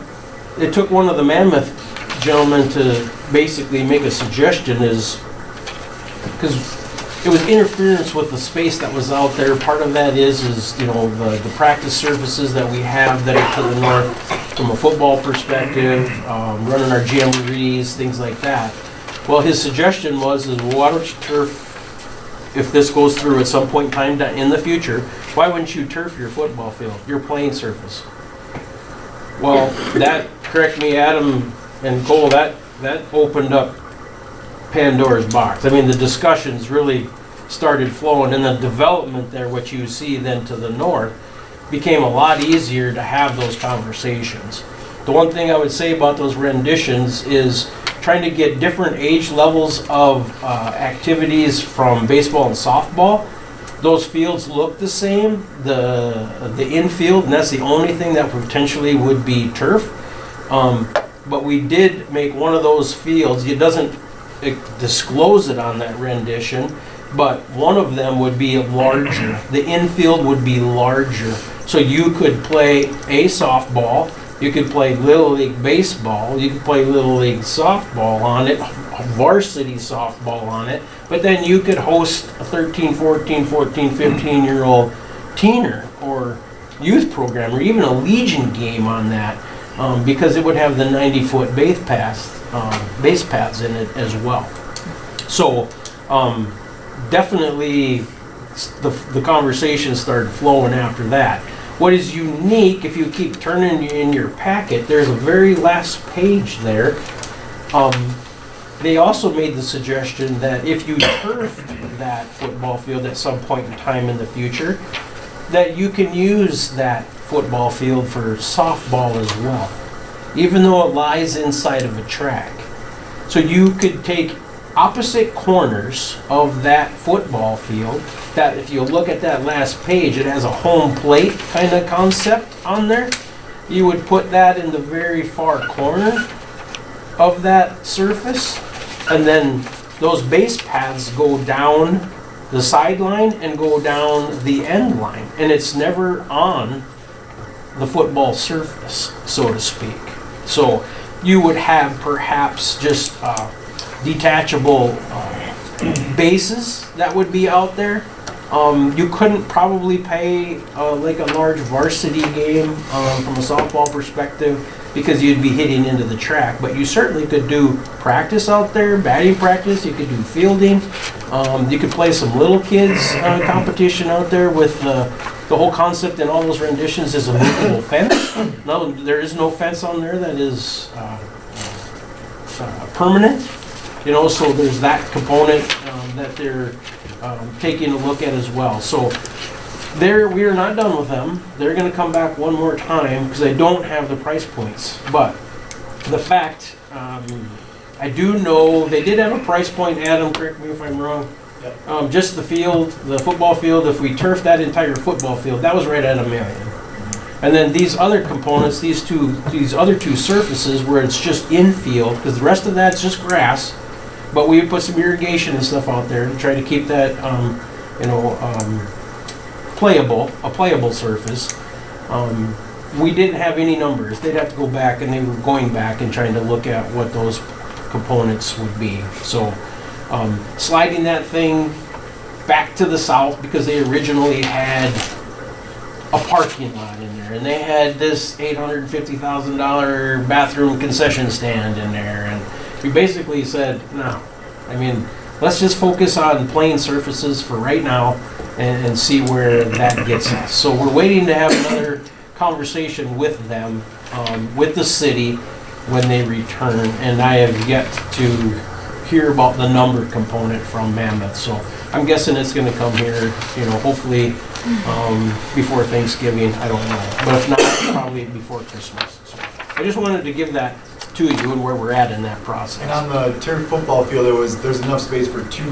it took one of the Mammoth gentlemen to basically make a suggestion, is because it was interference with the space that was out there. Part of that is you know, the practice surfaces that we have that are to the north from a football perspective, running our jamborees, things like that. Well, his suggestion was, well, why don't you turf, if this goes through at some point in time in the future, why wouldn't you turf your football field, your playing surface? Well, that, correct me, Adam and Cole, that opened up Pandora's box. I mean, the discussions really started flowing, and the development there, what you see then to the north, became a lot easier to have those conversations. The one thing I would say about those renditions is trying to get different age levels of activities from baseball and softball. Those fields look the same, the infield, and that's the only thing that potentially would be turf. But we did make one of those fields, it doesn't disclose it on that rendition, but one of them would be larger. The infield would be larger. So you could play a softball, you could play Little League baseball, you could play Little League softball on it, varsity softball on it, but then you could host a 13, 14, 15-year-old teener or youth program or even a Legion game on that, because it would have the 90-foot base paths in it as well. So definitely the conversation started flowing after that. What is unique, if you keep turning in your packet, there's a very last page there. They also made the suggestion that if you turfed that football field at some point in time in the future, that you can use that football field for softball as well, even though it lies inside of a track. So you could take opposite corners of that football field, that if you look at that last page, it has a home plate kind of concept on there. You would put that in the very far corner of that surface, and then those base paths go down the sideline and go down the end line, and it's never on the football surface, so to speak. So you would have perhaps just detachable bases that would be out there. You couldn't probably pay like a large varsity game from a softball perspective, because you'd be hitting into the track, but you certainly could do practice out there, batting practice, you could do fielding, you could play some little kids competition out there with the whole concept in all those renditions is a movable fence. No, there is no fence on there that is permanent, you know, so there's that component that they're taking a look at as well. So we are not done with them. They're going to come back one more time because I don't have the price points. But the fact, I do know they did have a price point, Adam, correct me if I'm wrong. Yep. Just the field, the football field, if we turf that entire football field, that was right at $1 million. And then these other components, these other two surfaces where it's just infield, because the rest of that's just grass, but we would put some irrigation and stuff out there to try to keep that, a playable surface. We didn't have any numbers. They'd have to go back, and they were going back and trying to look at what those components would be. So sliding that thing back to the south, because they originally had a parking lot in there, and they had this $850,000 bathroom concession stand in there, and we basically said, no, I mean, let's just focus on plain surfaces for right now and see where that gets us. So we're waiting to have another conversation with them, with the city, when they return, and I have yet to hear about the number component from Mammoth. So I'm guessing it's going to come here, hopefully before Thanksgiving. I don't know, but if not, probably before Christmas. So I just wanted to give that to you and where we're at in that process. And on the turf football field, there's enough space for 2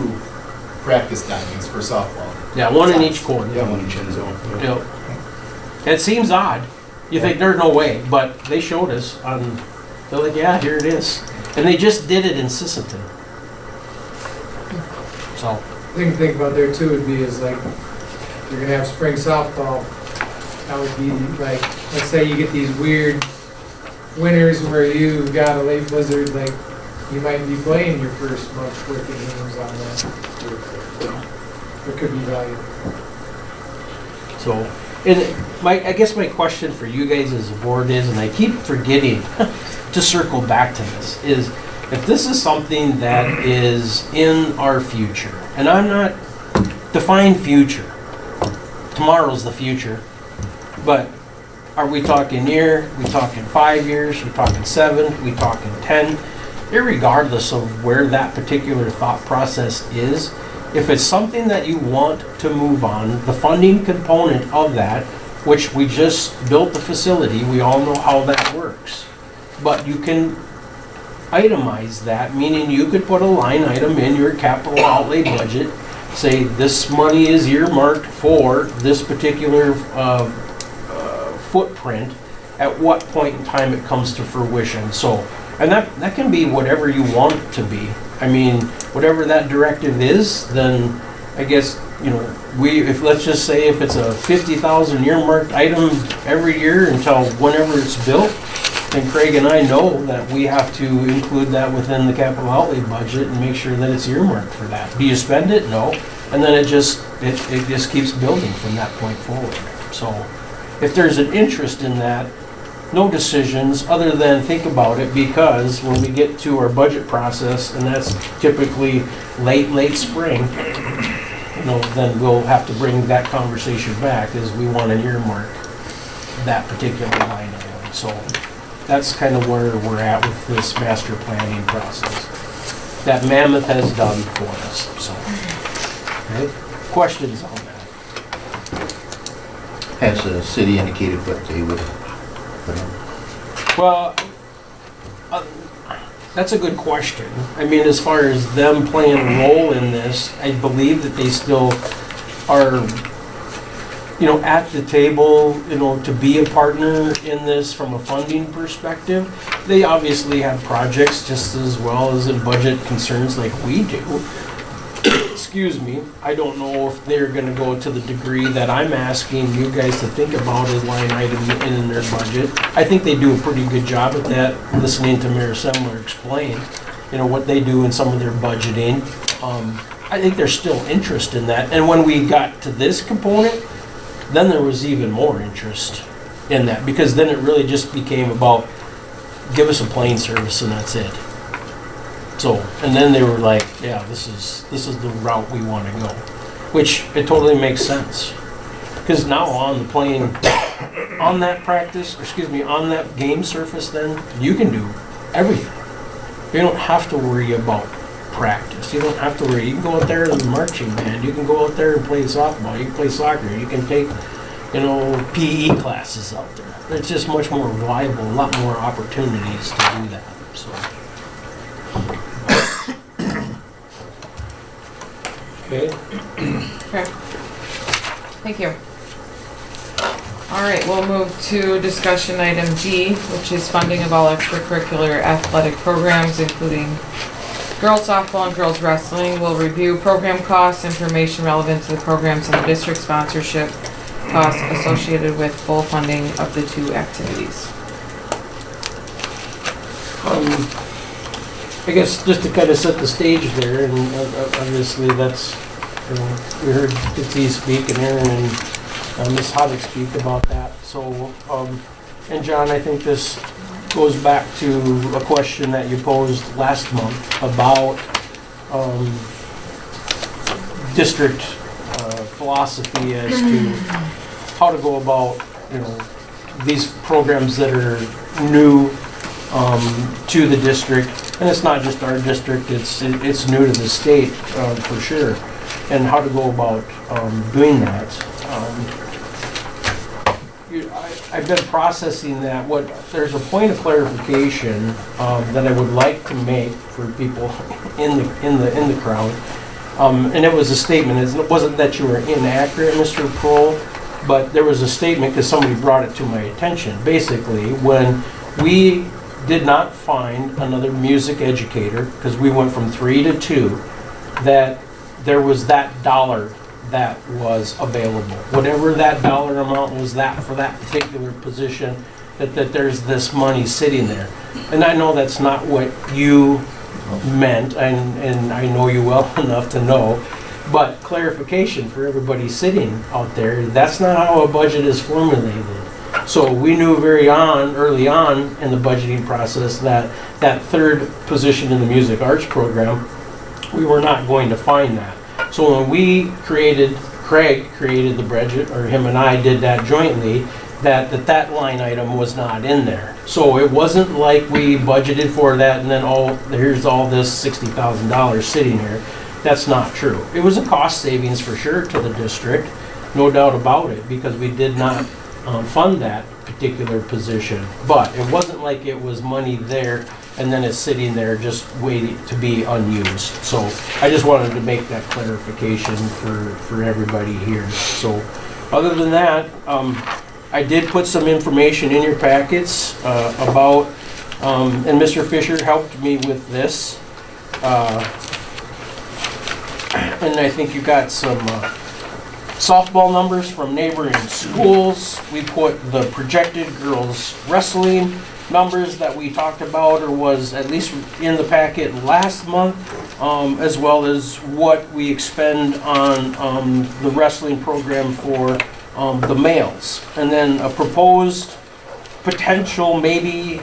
practice diamonds for softball. Yeah, one in each corner. Yeah, one in each end zone. Yep. It seems odd. You think there's no way, but they showed us on. They're like, yeah, here it is, and they just did it in Sisseton. So. The thing to think about there too would be is like, you're gonna have spring softball. That would be like, let's say you get these weird winters where you've got a late blizzard, like you might be playing your first month's worth of games on that. There could be value. So, and I guess my question for you guys as a board is, and I keep forgetting to circle back to this, is if this is something that is in our future, and I'm not define future, tomorrow's the future, but are we talking year, we talking 5 years, we talking 7, we talking 10, irregardless of where that particular thought process is, if it's something that you want to move on, the funding component of that, which we just built the facility, we all know how that works. But you can itemize that, meaning you could put a line item in your capital outlay budget, say this money is earmarked for this particular footprint, at what point in time it comes to fruition. So, and that can be whatever you want it to be. I mean, whatever that directive is, then I guess, if let's just say if it's a 50,000 earmarked item every year until whenever it's built, then Craig and I know that we have to include that within the capital outlay budget and make sure that it's earmarked for that. Do you spend it? No. And then it just keeps building from that point forward. So if there's an interest in that, no decisions other than think about it, because when we get to our budget process, and that's typically late spring, then we'll have to bring that conversation back, as we want to earmark that particular line item. So that's kind of where we're at with this master planning process that Mammoth has done for us, so. Okay. Questions on that? Has the city indicated what they would put in? Well, that's a good question. I mean, as far as them playing a role in this, I believe that they still are, at the table, to be a partner in this from a funding perspective. They obviously have projects just as well as in budget concerns like we do. Excuse me. I don't know if they're gonna go to the degree that I'm asking you guys to think about a line item in their budget. I think they do a pretty good job at that, listening to Mayor Semler explain, what they do in some of their budgeting. I think there's still interest in that. And when we got to this component, then there was even more interest in that, because then it really just became about, give us a plane service and that's it. So, and then they were like, yeah, this is the route we want to go, which it totally makes sense. Because now on the plane, on that on that game surface, then you can do everything. You don't have to worry about practice. You don't have to worry. You can go out there as a marching band. You can go out there and play softball. You can play soccer. You can take, PE classes out there. It's just much more viable, a lot more opportunities to do that. So. Okay. Okay. Thank you. All right, we'll move to discussion item G, which is funding of all extracurricular athletic programs, including girls softball and girls wrestling. We'll review program costs, information relevant to the programs, and the district sponsorship costs associated with full funding of the two activities. I guess just to kind of set the stage there, and obviously that's, we heard Dixie speak and Aaron and Ms. Hoddick speak about that. So, and John, I think this goes back to a question that you posed last month about district philosophy as to how to go about, these programs that are new to the district. And it's not just our district, it's new to the state for sure, and how to go about doing that. I've been processing that. There's a point of clarification that I would like to make for people in the crowd, and it was a statement. It wasn't that you were inaccurate, Mr. Prohl, but there was a statement because somebody brought it to my attention. Basically, when we did not find another music educator, because we went from 3 to 2, that there was that dollar that was available. Whatever that dollar amount was that for that particular position, that there's this money sitting there. And I know that's not what you meant, and I know you well enough to know, but clarification for everybody sitting out there, that's not how a budget is formulated. So we knew early on in the budgeting process that third position in the music arts program, we were not going to find that. So when Craig created the budget, or him and I did that jointly, that line item was not in there. So it wasn't like we budgeted for that and then here's all this $60,000 sitting here. That's not true. It was a cost savings for sure to the district, no doubt about it, because we did not fund that particular position. But it wasn't like it was money there and then it's sitting there just waiting to be unused. So I just wanted to make that clarification for everybody here. So other than that, I did put some information in your packets about, and Mr. Fisher helped me with this. And I think you got some softball numbers from neighboring schools. We put the projected girls wrestling numbers that we talked about, or was at least in the packet last month, as well as what we expend on the wrestling program for the males. And then a proposed potential maybe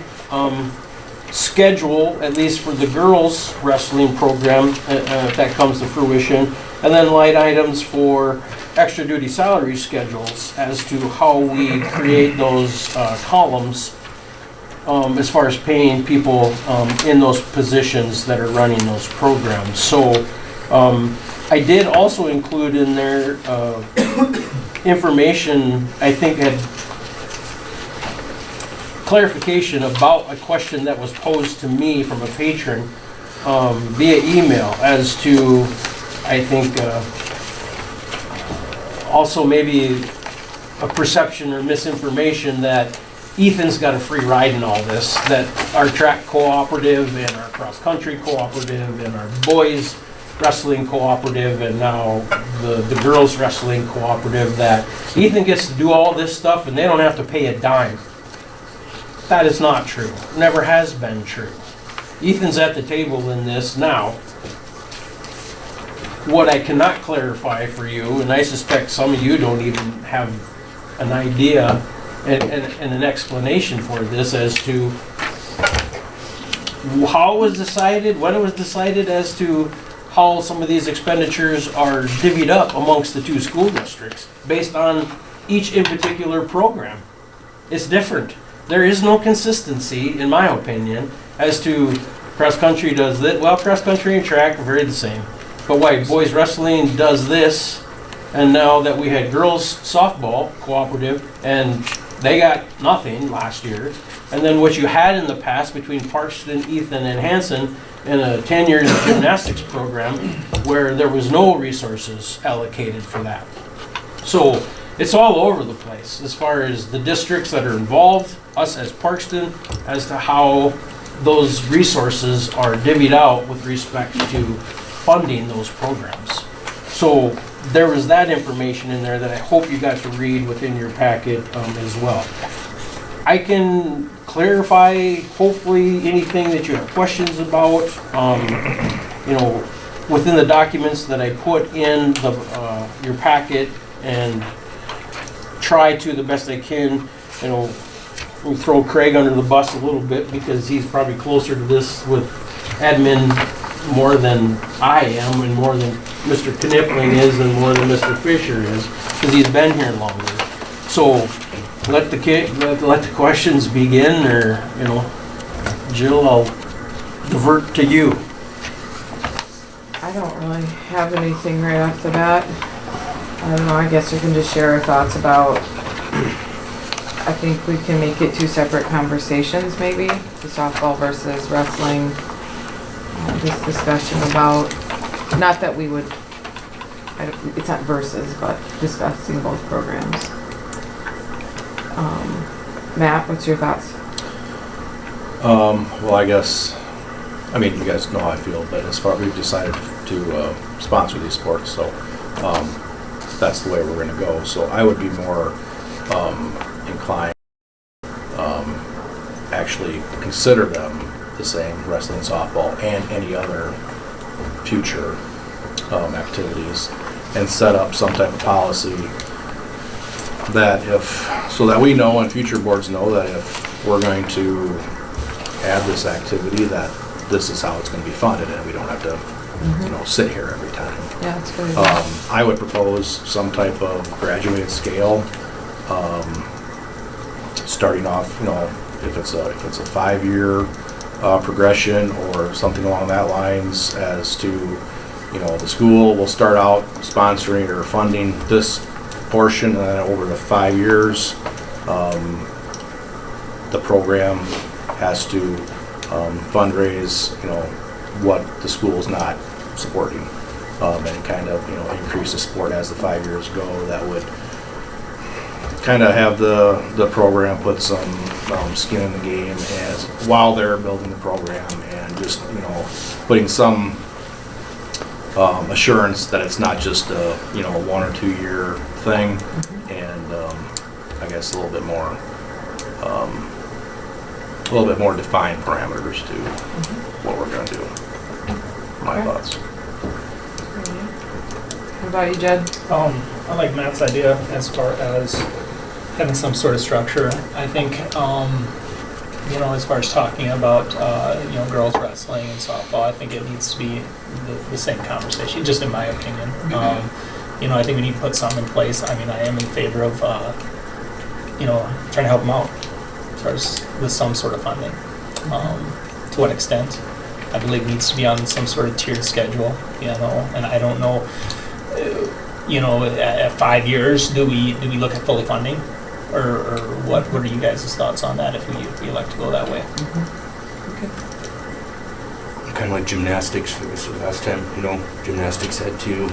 schedule, at least for the girls wrestling program, if that comes to fruition. And then light items for extra duty salary schedules as to how we create those columns as far as paying people in those positions that are running those programs. So I did also include in there information, I think had clarification about a question that was posed to me from a patron via email as to, I think, also maybe a perception or misinformation that Ethan's got a free ride in all this, that our track cooperative and our cross-country cooperative and our boys wrestling cooperative and now the girls wrestling cooperative, that Ethan gets to do all this stuff and they don't have to pay a dime. That is not true. Never has been true. Ethan's at the table in this now. What I cannot clarify for you, and I suspect some of you don't even have an idea and an explanation for this as to how it was decided, when it was decided, as to how some of these expenditures are divvied up amongst the two school districts based on each in particular program. It's different. There is no consistency, in my opinion, as to cross-country does this. Well, cross-country and track are very the same. But why boys wrestling does this, and now that we had girls softball cooperative, and they got nothing last year, and then what you had in the past between Parkston, Ethan, and Hanson in a 10-year gymnastics program where there was no resources allocated for that. So it's all over the place as far as the districts that are involved, us as Parkston, as to how those resources are divvied out with respect to funding those programs. So there was that information in there that I hope you got to read within your packet as well. I can clarify hopefully anything that you have questions about, you know, within the documents that I put in the, your packet, and try to the best I can, you know, we'll throw Craig under the bus a little bit because he's probably closer to this with admin more than I am, and more than Mr. Knipling is, and more than Mr. Fisher is, because he's been here longer. So let the questions begin, or, you know, Jill, I'll divert to you. I don't really have anything right off the bat. I don't know, I guess we can just share our thoughts about, I think we can make it two separate conversations maybe, the softball versus wrestling. This discussion about, not that we would, it's not versus, but discussing both programs. Matt, what's your thoughts? Well, I guess, I mean, you guys know how I feel, but as far, we've decided to sponsor these sports, so that's the way we're going to go. So I would be more inclined actually consider them the same, wrestling, softball, and any other future activities, and set up some type of policy that so that we know and future boards know that if we're going to add this activity, that this is how it's going to be funded, and we don't have to, you know, sit here every time. Yeah, that's good. I would propose some type of graduated scale, starting off, you know, if it's a 5-year progression or something along that lines, as to, you know, the school will start out sponsoring or funding this portion, and then over the 5 years, the program has to fundraise, you know, what the school's not supporting, and kind of, you know, increase the support as the 5 years go. That would kind of have the program put some skin in the game as while they're building the program, and just, you know, putting some assurance that it's not just a, you know, 1 or 2 year thing, and I guess a little bit more defined parameters to what we're going to do. My thoughts. about you, Jed? I like Matt's idea as far as having some sort of structure. I think, as far as talking about, girls wrestling and softball, I think it needs to be the same conversation, just in my opinion. I think we need to put something in place. I mean, I am in favor of, trying to help them out as far as with some sort of funding. To what extent? I believe it needs to be on some sort of tiered schedule, and I don't know, at 5 years, do we look at fully funding? Or what are you guys' thoughts on that if we elect to go that way? Kind of like gymnastics, it was the last time, gymnastics had to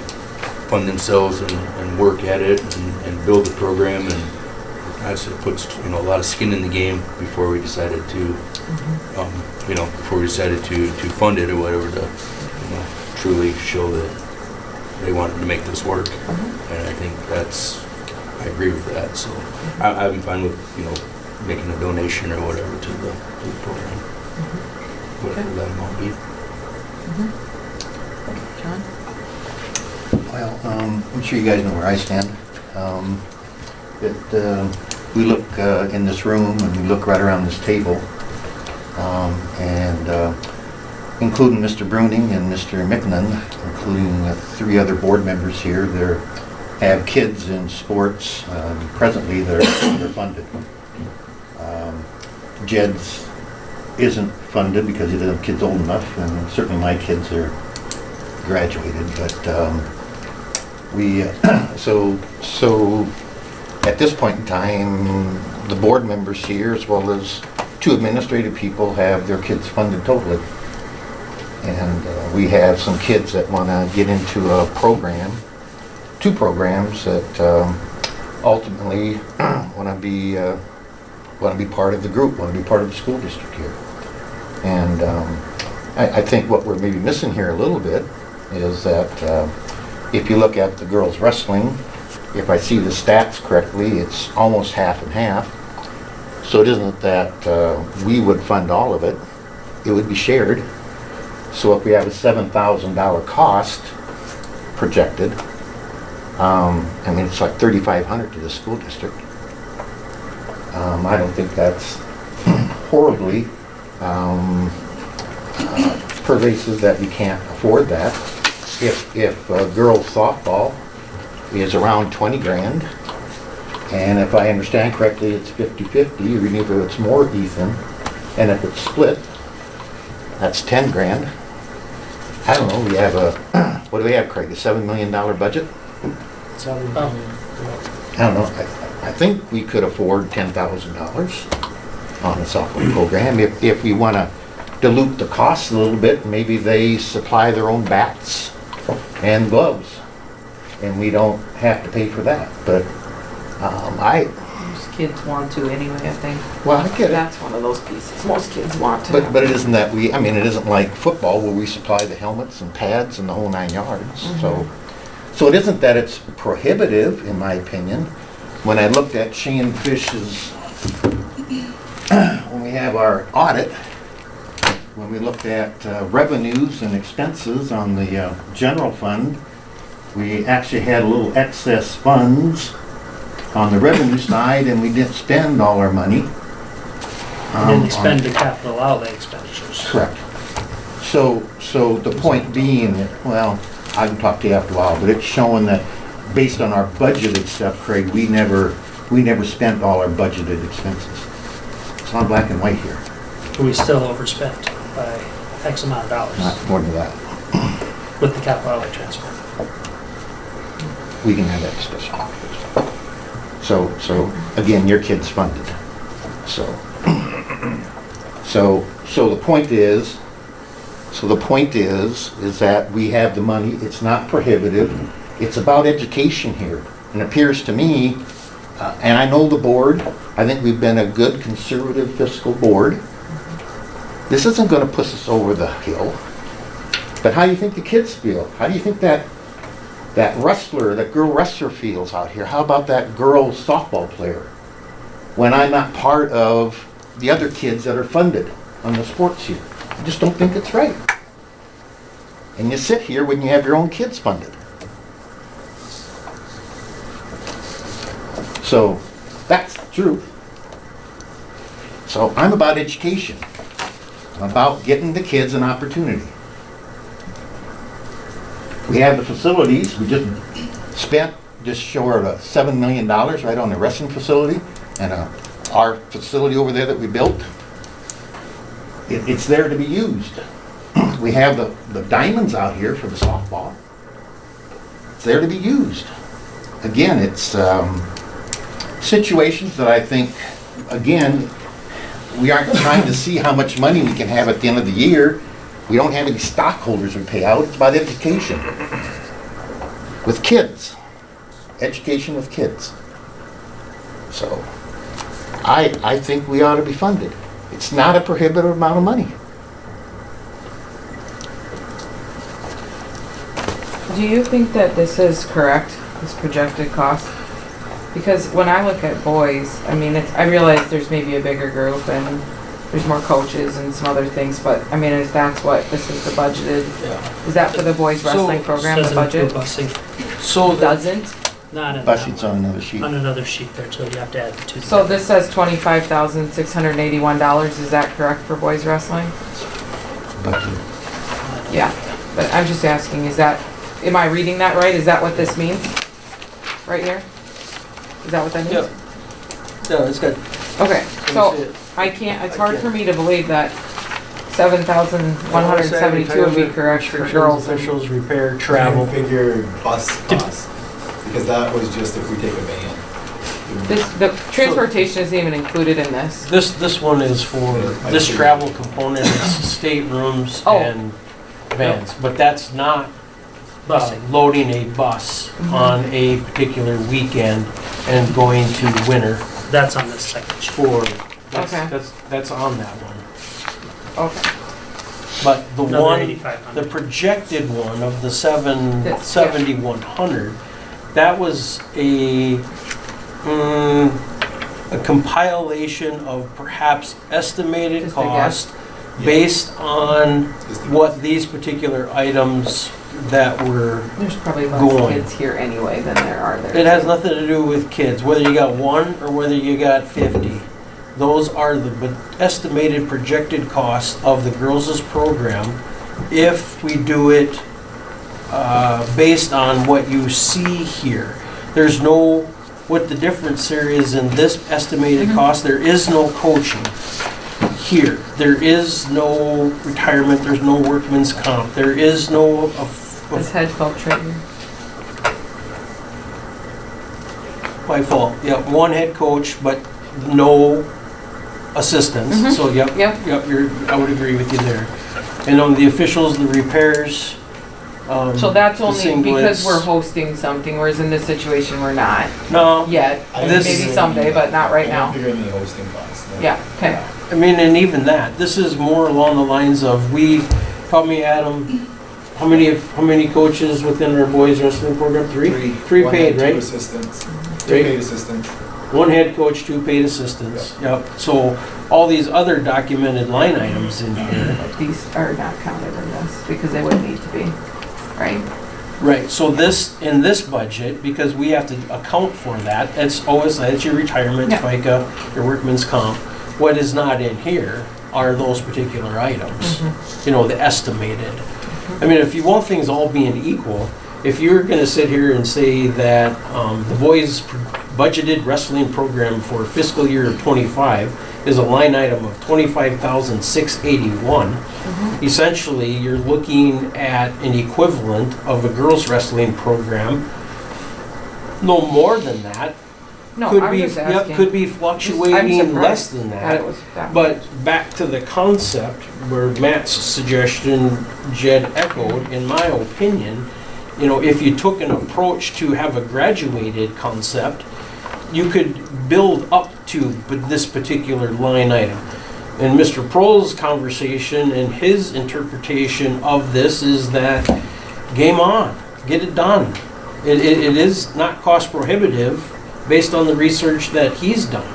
fund themselves and work at it and build the program, and actually puts a lot of skin in the game before we decided to to fund it or whatever, to truly show that they wanted to make this work. And I think I agree with that. So I'm fine with making a donation or whatever to the program, whatever that amount be. John? Well, I'm sure you guys know where I stand. We look in this room and we look right around this table, and including Mr. Bruning and Mr. Micknen, including 3 other board members here, they have kids in sports. Presently, they're funded. Jed's isn't funded because he doesn't have kids old enough, and certainly my kids are graduated. But so at this point in time, the board members here, as well as 2 administrative people, have their kids funded totally. And we have some kids that want to get into a program, 2 programs that ultimately want to be part of the group, want to be part of the school district here. And I think what we're maybe missing here a little bit is that if you look at the girls wrestling, if I see the stats correctly, it's almost half and half. So it isn't that we would fund all of it. It would be shared. So if we have a $7,000 cost projected, it's like $3,500 to the school district. I don't think that's horribly pervasive that we can't afford that. If girls softball is around 20 grand, and if I understand correctly, it's 50-50, or even if it's more, Ethan, and if it's split, that's 10 grand. I don't know, we have what do we have, Craig, a $7 million budget? I don't know, I think we could afford $10,000 on a softball program. If we want to dilute the costs a little bit, maybe they supply their own bats and gloves, and we don't have to pay for that. But Most kids want to anyway, I think. Well, I get it. That's one of those pieces. Most kids want to. But it isn't that it isn't like football where we supply the helmets and pads and the whole 9 yards. So it isn't that it's prohibitive, in my opinion. When I looked at Shane Fish's, when we have our audit, when we looked at revenues and expenses on the general fund, we actually had a little excess funds on the revenue side, and we didn't spend all our money. Didn't expend the capital outlay expenditures. Correct. So the point being, well, I can talk to you after a while, but it's showing that based on our budgeted stuff, Craig, we never spent all our budgeted expenses. It's on black and white here. We still overspent by X amount of dollars Not more than that. with the capital outlay transfer. We can have that discussion. So again, your kid's funded. So the point is that we have the money. It's not prohibitive. It's about education here. And it appears to me, and I know the board, I think we've been a good conservative fiscal board. This isn't going to push us over the hill. But how do you think the kids feel? How do you think that girl wrestler feels out here? How about that girl softball player? When I'm not part of the other kids that are funded on the sports here. I just don't think it's right. And you sit here when you have your own kids funded. So that's the truth. So I'm about education. I'm about getting the kids an opportunity. We have the facilities. We just spent just short of $7 million right on the wrestling facility and our facility over there that we built. It's there to be used. We have the diamonds out here for the softball. It's there to be used. Again, it's situations that I think, again, we aren't trying to see how much money we can have at the end of the year. We don't have any stockholders we pay out. It's about education. With kids. Education with kids. So, I think we ought to be funded. It's not a prohibitive amount of money. Do you think that this is correct, this projected cost? Because when I look at boys, I mean, I realize there's maybe a bigger group and there's more coaches and some other things, but I mean, if that's what this is the budgeted, is that for the boys wrestling program, the Doesn't budget? include busing. So Doesn't? Not in that Busing's on another sheet. on another sheet there, so you have to add the two. So together. this says $25,681, is that correct for boys wrestling? Budget. Yeah, but I'm just asking, is that, am I reading that right? Is that what this means? Right here? Is that what that means? Yep. No, it's got. Okay, Let me so see it. I can't, it's hard for me to believe that 7,172 would be correct for girls. and- Officials, repair, travel. Figure bus costs, because that was just if we take a van. The transportation isn't even included in this. This one is for, this travel component is staterooms Oh. and vans, but that's not Busing. loading a bus on a particular weekend and going to winter That's on this second sheet. for, Okay. that's on that one. Okay, But the Another one, 8,500. the projected one of the That's- 7,100, that was a compilation of perhaps estimated Just a guess. cost based on what these particular items that were, there's probably less Going. kids here anyway than there are there. it has nothing to do with kids, whether you got one or whether you got 50. Those are the estimated projected costs of the girls' program if we do it based on what you see here. There's no, what the difference here is in this estimated cost, there is no coaching here. There is no retirement, there's no workman's comp, there is no, This head coach right here. by fault, yeah, one head coach, but no assistants. So, yep, Yep. I would agree with you there. And on the officials, the repairs, So that's the only singlets. because we're hosting something, whereas in this situation, we're not No, yet. This- Maybe someday, but not right I now. don't figure any hosting costs. no. Yeah, okay. I mean, and even that, this is more along the lines of, tell me, Adam, how many coaches within our boys wrestling program? Three One paid, had right? Two assistants, two Right. paid assistants. One head coach, two paid assistants. Yep. So all these other documented line items in here. These are not counted in this because they wouldn't need to be, right? Right, so this, in this budget, because we have to account for that, it's OSI, it's your retirement, Yeah. FICA, your workman's comp. What is not in here are those particular items, you know, the estimated. I mean, if you want things all being equal, if you're gonna sit here and say that the boys' budgeted wrestling program for fiscal year '25 is a line item of $25,681, essentially, you're looking at an equivalent of a girls' wrestling program, no more than that. No, Could I'm be, just yep, asking. could be I'm fluctuating surprised less than that that. it was that. But back to the concept, where Matt's suggestion, Jed echoed, in my opinion, you know, if you took an approach to have a graduated concept, you could build up to this particular line item. And Mr. Prohl's conversation and his interpretation of this is that game on, get it done. It is not cost prohibitive based on the research that he's done.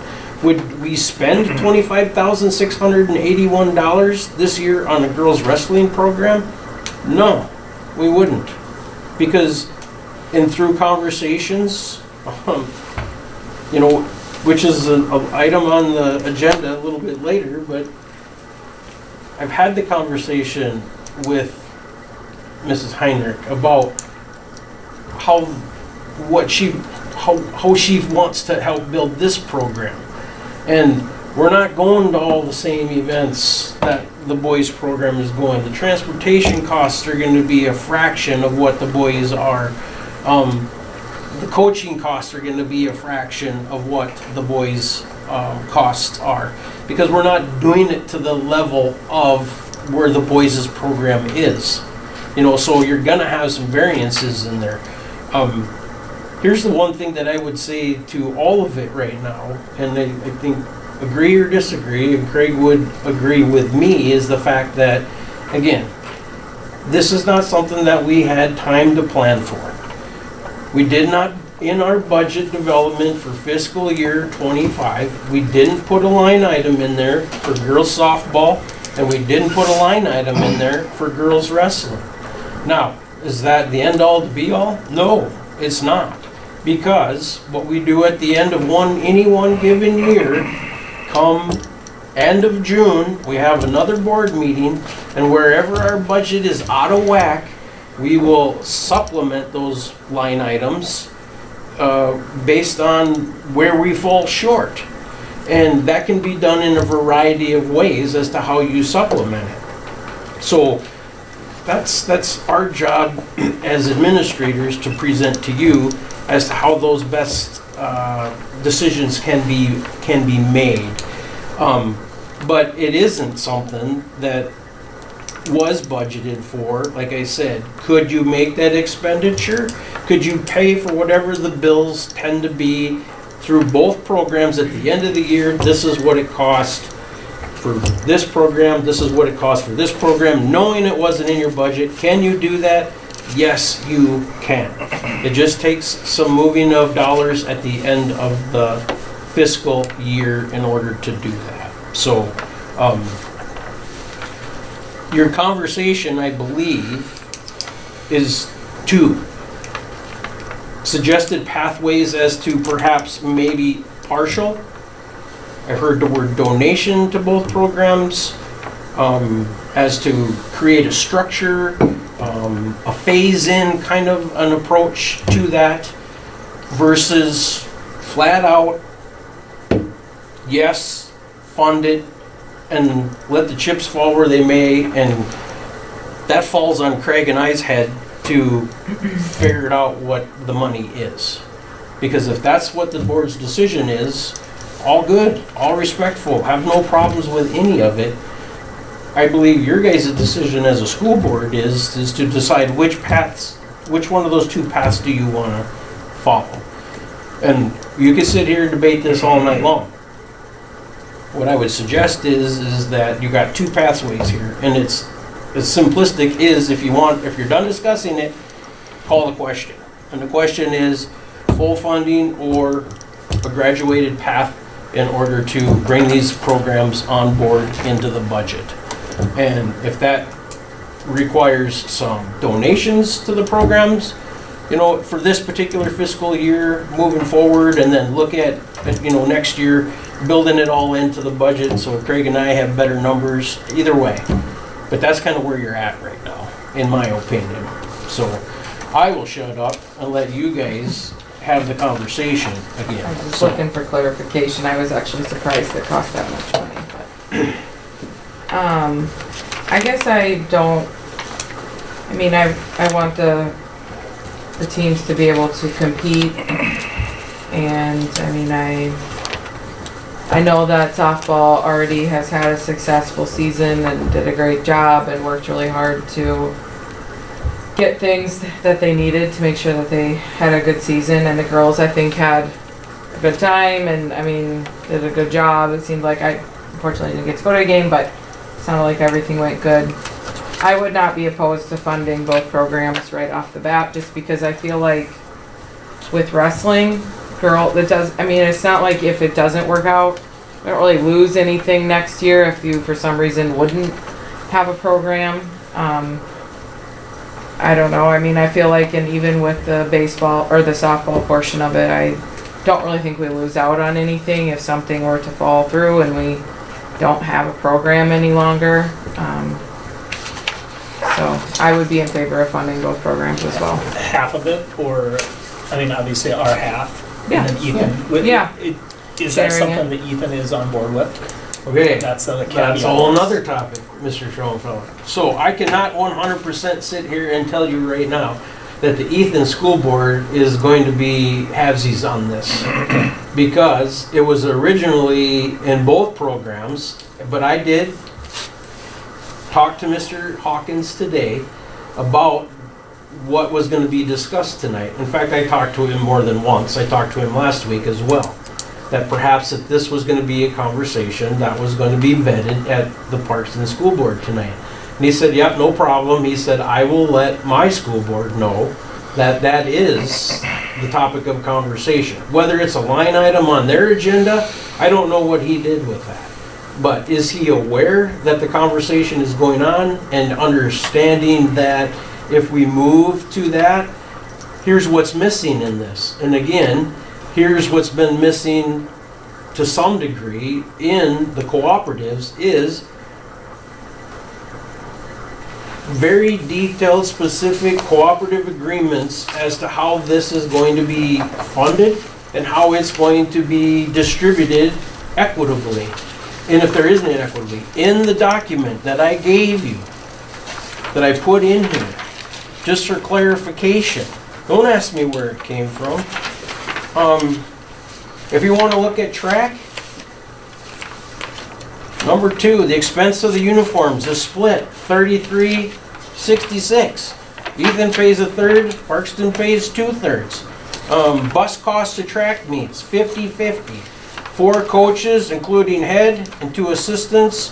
Would we spend $25,681 this year on a girls' wrestling program? No, we wouldn't. Because through conversations, you know, which is an item on the agenda a little bit later, but I've had the conversation with Mrs. Heinrich about how she wants to help build this program. And we're not going to all the same events that the boys program is going. The transportation costs are going to be a fraction of what the boys are. The coaching costs are going to be a fraction of what the boys' costs are, because we're not doing it to the level of where the boys' program is. You know, so you're going to have some variances in there. Here's the one thing that I would say to all of it right now, and I think agree or disagree, and Craig would agree with me, is the fact that, again, this is not something that we had time to plan for. We did not, in our budget development for fiscal year 25, we didn't put a line item in there for girls softball, and we didn't put a line item in there for girls wrestling. Now, is that the end all to be all? No, it's not. Because what we do at the end of any one given year, come end of June, we have another board meeting, and wherever our budget is out of whack, we will supplement those line items based on where we fall short. And that can be done in a variety of ways as to how you supplement it. So that's our job as administrators to present to you as to how those best decisions can be made. But it isn't something that was budgeted for. Like I said, could you make that expenditure? Could you pay for whatever the bills tend to be through both programs at the end of the year? This is what it cost for this program, this is what it cost for this program, knowing it wasn't in your budget. Can you do that? Yes, you can. It just takes some moving of dollars at the end of the fiscal year in order to do that. So, your conversation, I believe, is two suggested pathways as to perhaps maybe partial. I heard the word donation to both programs, as to create a structure, a phase-in kind of an approach to that, versus flat out, yes, fund it, and let the chips fall where they may, and that falls on Craig and I's head to figure out what the money is. Because if that's what the board's decision is, all good, all respectful, have no problems with any of it. I believe your guys' decision as a school board is to decide which one of those two paths do you want to follow. And you can sit here and debate this all night long. What I would suggest is that you got two pathways here, and it's as simplistic is if you're done discussing it, call the question. And the question is full funding or a graduated path in order to bring these programs on board into the budget. And if that requires some donations to the programs, you know, for this particular fiscal year moving forward, and then look at, you know, next year, building it all into the budget so Craig and I have better numbers, either way. But that's kind of where you're at right now, in my opinion. So I will shut up and let you guys have the conversation again. I was just looking for clarification. I was actually surprised it cost that much money, but I guess I don't, I mean, I want the teams to be able to compete, and I mean, I know that softball already has had a successful season and did a great job and worked really hard to get things that they needed to make sure that they had a good season, and the girls, I think, had a good time and, I mean, did a good job. It seemed like I unfortunately didn't get to go to a game, but it sounded like everything went good. I would not be opposed to funding both programs right off the bat, just because I feel like with wrestling, it's not like if it doesn't work out, we don't really lose anything next year if you for some reason wouldn't have a program. I don't know. I mean, I feel like, and even with the baseball or the softball portion of it, don't really think we lose out on anything if something were to fall through and we don't have a program any longer. So I would be in favor of funding both programs as well. Half of it, or, I mean, obviously our half. Yeah. And then Ethan. Yeah. Is that Sharing something that Ethan is on board with? Okay, That's a that's caveat. a whole nother topic, Mr. Schoenfelder. So I cannot 100% sit here and tell you right now that the Ethan School Board is going to be halvesies on this. Because it was originally in both programs, but I did talk to Mr. Hawkins today about what was going to be discussed tonight. In fact, I talked to him more than once. I talked to him last week as well. That perhaps that this was going to be a conversation that was going to be vetted at the Parks and School Board tonight. And he said, yep, no problem. He said, I will let my school board know that that is the topic of conversation. Whether it's a line item on their agenda, I don't know what he did with that. But is he aware that the conversation is going on and understanding that if we move to that, here's what's missing in this. And again, here's what's been missing to some degree in the cooperatives is very detailed, specific cooperative agreements as to how this is going to be funded and how it's going to be distributed equitably. And if there isn't equitably, in the document that I gave you, that I put in here, just for clarification, don't ask me where it came from. If you want to look at track, number 2, the expense of the uniforms is split 33/66. Ethan pays a third, Parkston pays 2/3. Bus costs to track meets 50/50. 4 coaches, including head and 2 assistants.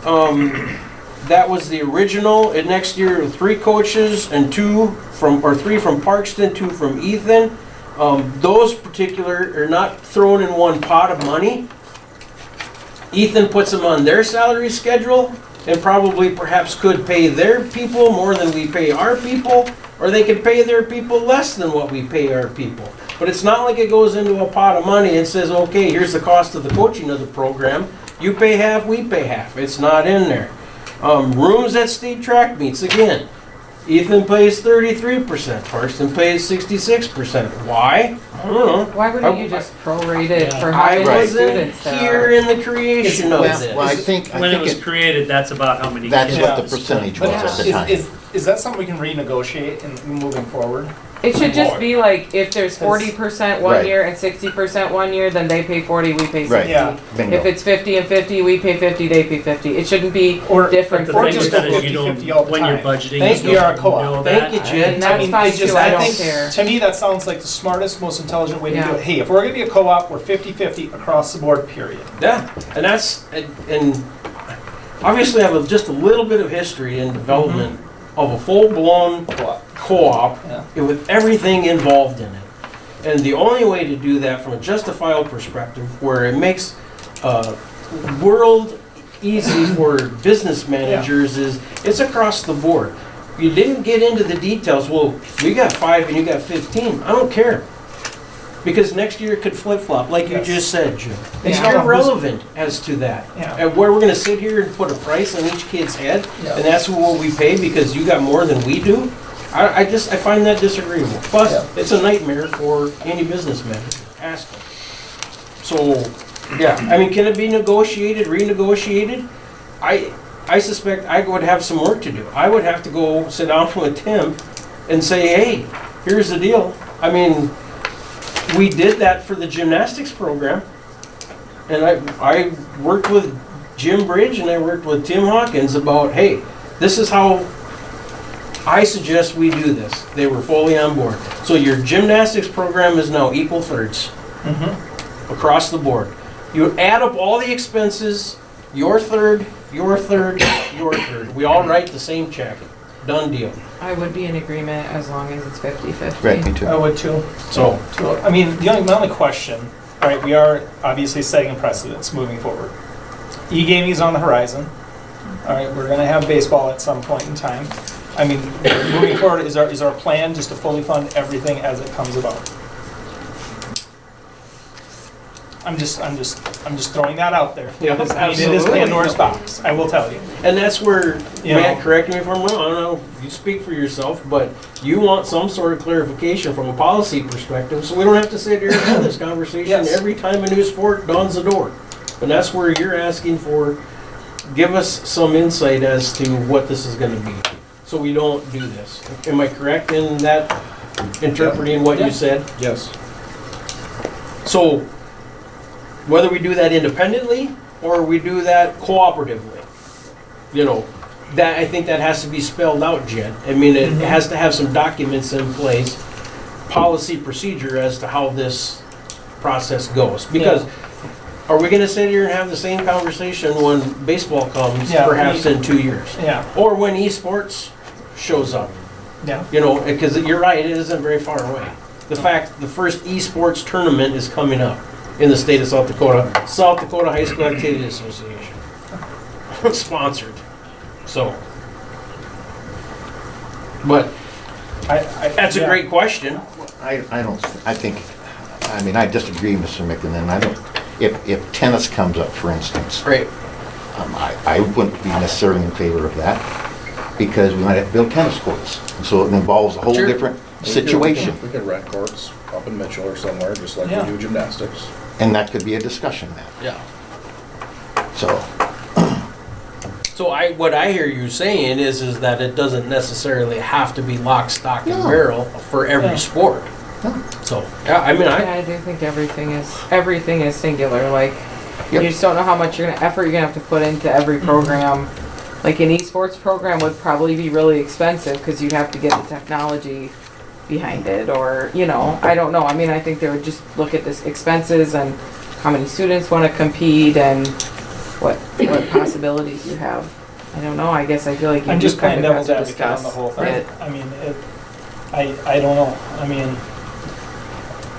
That was the original. And next year, 3 coaches and 3 from Parkston, 2 from Ethan. Those particular are not thrown in one pot of money. Ethan puts them on their salary schedule and probably perhaps could pay their people more than we pay our people, or they could pay their people less than what we pay our people. But it's not like it goes into a pot of money and says, okay, here's the cost of the coaching of the program. You pay half, we pay half. It's not in there. Rooms at state track meets, again, Ethan pays 33%, Parkston pays 66%. Why? I don't know. Why wouldn't you just prorate it for how I many wasn't students there here are? in the creation of this. Well, I think When it was created, that's about how many that's kids. what the percentage was at the time. Is that something we can renegotiate in moving forward? It should just be like, if there's 40% one Right. year and 60% one year, then they pay 40, we pay 60. Right. Yeah. Bingo. If it's 50 and 50, we pay 50, they pay 50. It shouldn't be Or- different The for thing just with go that is you 50-50 all don't, the when you're time. budgeting, Thank you you, our don't co-op. know Thank that. you, Jen. And that's fine it's just- too, I don't think, care. To me, that sounds like the smartest, most intelligent way to do Yeah. it. Hey, if we're gonna be a co-op, we're 50-50 across the board, period. Yeah, and that's, and obviously I have just a little bit of history in development of a full-blown Co-op. co-op Yeah. with everything involved in it. And the only way to do that from a justifiable perspective, where it makes world easy for business managers, is it's across the board. You didn't get into the details, well, you got 5 and you got 15, I don't care. Because next year it could flip-flop, like you Yes. just said, Jim. It's Yeah. irrelevant as to that. Yeah. And where we're gonna sit here and put a price on each kid's head, Yeah. and that's what we pay because you got more than we do, I find that disagreeable. Plus, Yeah. it's a nightmare for any businessman, ask them. So, yeah, I mean, can it be negotiated, renegotiated? I suspect I would have some work to do. I would have to go sit down with Tim and say, hey, here's the deal. I mean, we did that for the gymnastics program. And I worked with Jim Bridge and I worked with Tim Hawkins about, hey, this is how I suggest we do this. They were fully on board. So your gymnastics program is now equal thirds across the board. You add up all the expenses, your third, your third, your third. We all write the same check. Done deal. I would be in agreement as long as it's 50/50. Right, me too. I would too. So, I mean, my only question, all right, we are obviously setting a precedence moving forward. E-gaming is on the horizon. All right, we're gonna have baseball at some point in time. I mean, moving forward, is our plan just to fully fund everything as it comes about? I'm just throwing that out there. Yeah, Because, I mean, it is absolutely. Pandora's box, I will tell you. And that's where, You Matt, know. correct me if I'm wrong, I don't know, you speak for yourself, but you want some sort of clarification from a policy perspective, so we don't have to sit here and have this conversation Yes. every time a new sport dawns the door. And that's where you're asking for, give us some insight as to what this is gonna be, so we don't do this. Am I correct in that, interpreting what Yeah. you said? Yes. So, whether we do that independently or we do that cooperatively, you know, that, I think that has to be spelled out, Jen. I mean, it has to have some documents in place, policy procedure as to how this process goes. Because, are we gonna sit here and have the same conversation when baseball comes, Yeah, perhaps in 2 years? Yeah, Or when esports shows up? yeah. You know, because you're right, it isn't very far away. The fact, the first esports tournament is coming up in the state of South Dakota, South Dakota High School Activity Association. Sponsored, so. But, that's a yeah. great question. I mean, I disagree, Mr. McKinnon. I don't, if tennis comes up, for instance, Right. I wouldn't be necessarily in favor of that, because we might have to build tennis courts. So it involves a whole Sure. different situation, We could rent courts up in Mitchell or somewhere, just like Yeah. we do gymnastics. and that could be a discussion then. Yeah. So, So what I hear you saying is that it doesn't necessarily have to be lock, stock, and No. barrel for every Yeah. sport. No. So, yeah, I mean, Yeah, I do think everything is singular, like, Yep. you just don't know how much effort you're gonna have to put into every program. Like an esports program would probably be really expensive, cause you'd have to get the technology behind it, or, you know, I don't know, I mean, I think they would just look at this expenses and how many students wanna compete and what possibilities you have. I don't know, I guess I feel like you I'm do just playing kind of have devil's to advocate on discuss the whole thing. it. I mean, I don't know. I mean,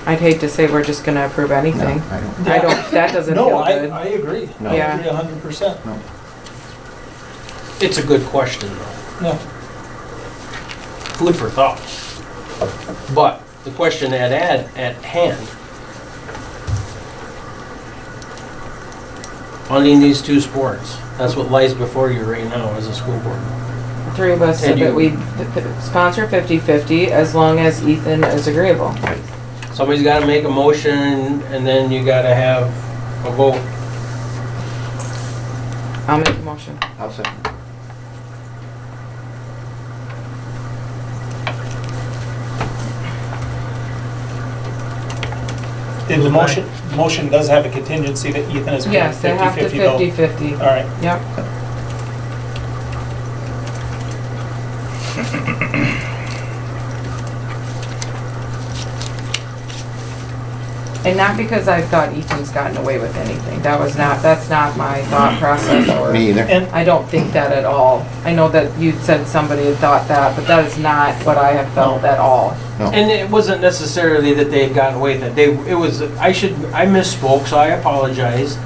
I'd hate to say we're just gonna approve no, anything. I don't. I don't, that doesn't no, feel good. I agree. No. I Yeah. agree 100%. it's a good question, though. No. Food for thought. But the question at hand, funding these two sports, that's what lies before you right now as a school board. Three of us said And that you- we'd sponsor 50-50 as long as Ethan is agreeable. Somebody's gotta make a motion, and then you gotta have a vote. I'll make a motion. I'll say. The motion does have a contingency that Ethan is paying Yes, they have to 50/50 though. 50-50. All right. Yep. And not because I thought Ethan's gotten away with anything. That's not my thought process, or, Me either. And I don't think that at all. I know that you said somebody had thought that, but that is not what I have felt at all. And it wasn't necessarily that they had gotten away with it. I misspoke, so I apologize.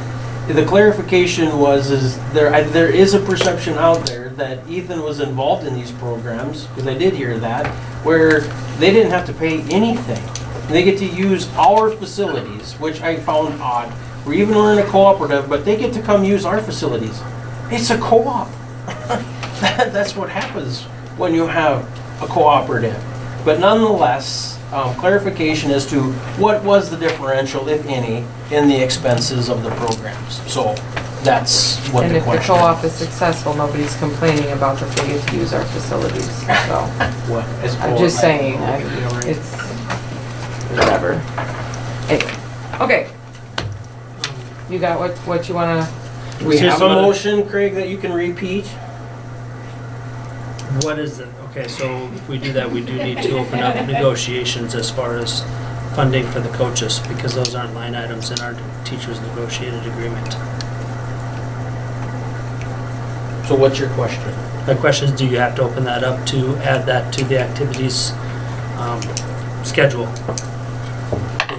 The clarification is there is a perception out there that Ethan was involved in these programs, because I did hear that, where they didn't have to pay anything. They get to use our facilities, which I found odd. We're in a cooperative, but they get to come use our facilities. It's a co-op. That's what happens when you have a cooperative. But nonetheless, clarification as to what was the differential, if any, in the expenses of the programs. So that's what And the if the question co-op is successful, nobody's complaining about that they get to use our facilities, so. What, as I'm just saying, Right. it's, whatever. Anyway, okay. You got what you wanna, We Here's have a some of the- motion, Craig, that you can repeat. What is it? Okay, so if we do that, we do need to open up negotiations as far as funding for the coaches, because those aren't line items in our teachers' negotiated agreement. So what's your question? The question is, do you have to open that up to add that to the activities schedule?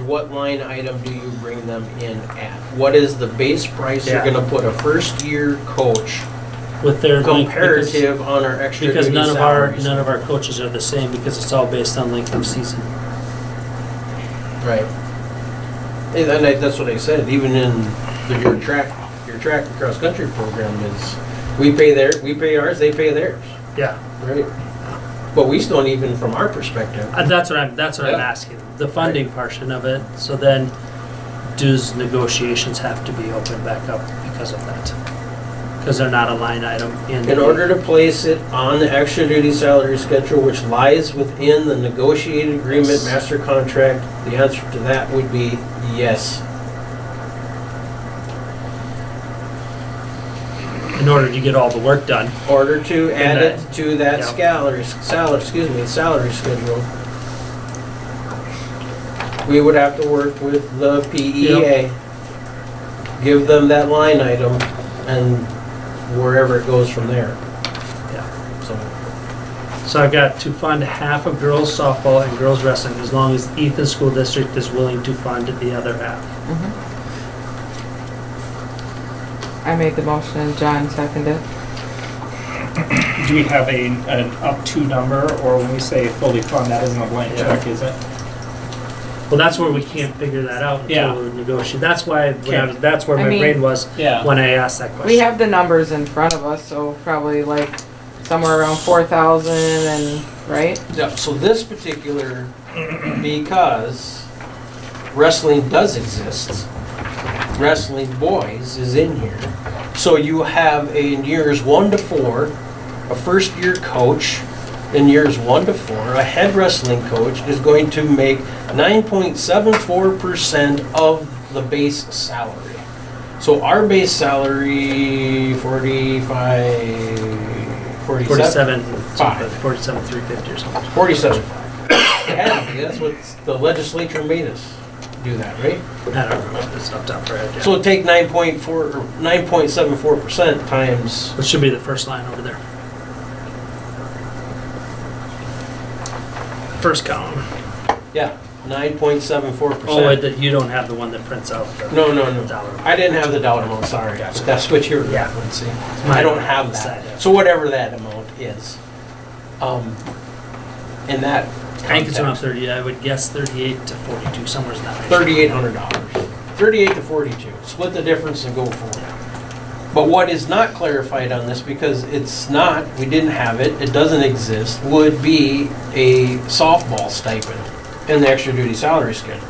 What line item do you bring them in at? What is the base price you're Yeah. gonna put a first-year coach With their length, comparative on our extra because duty none salaries? of our coaches are the same, because it's all based on length of season. Right. That's what I said, even in your track and cross-country program is, we pay ours, they pay theirs, Yeah. right? But we still, even from our perspective, That's what I'm Yeah. asking, the funding portion of it. So then, does negotiations have to be opened back up because of that? Because they're not a line item in. in order to place it on the extra duty salary schedule, which lies within the negotiated agreement Yes. master contract, the answer to that would be yes. In order to get all the work done. Order to add it to that Yeah. salary schedule, we would have to work with the PEA, give them that line item, and wherever it goes from there. Yeah. So, So I've got to fund half of girls softball and girls wrestling as long as Ethan School District is willing to fund the other half. I made the motion and John seconded. Do we have an up to number, or when we say fully fund, that isn't a blank check, is it? Well, that's where we can't figure that out Yeah. until we negotiate. That's why, Can't. that's where I my mean- brain was Yeah. when I asked that question. We have the numbers in front of us, so probably like somewhere around 4,000 and, right? yeah, so this particular, because wrestling does exist, wrestling boys is in here. So you have in years 1 to 4, a first year coach. In years 1 to 4, a head wrestling coach is going to make 9.74% of the base salary. So our base salary, 47, 5. 47,350 or something. 47.5. That's what the legislature made us do that, right? I don't remember, it's up top of our head. Yeah. So take 9.74% times, Which should be the first line over there. First column. yeah, 9.74%. Oh, you don't have the one that prints out the No. dollar. I didn't have the dollar amount, sorry. That's what you were Yeah. referencing. mine I don't on have the side, yeah. that. So whatever that amount is. In that I think it's around context, 30, I would guess 38 to 42, somewhere in that range. $3,800. 38 to 42. Split the difference and go forward. But what is not clarified on this, because it's not, we didn't have it, it doesn't exist, would be a softball stipend in the extra duty salary schedule.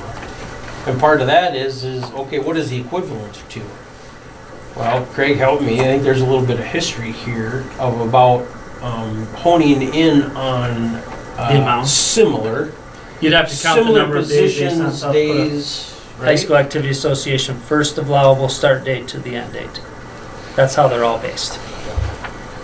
And part of that is okay, what is the equivalent to? Well, Craig helped me. I think there's a little bit of history here of about honing in on The amount. similar You'd have to count the similar number of days based on positions, South Dakota days, High right? School Activity Association, first allowable start date to the end date. That's how they're all based.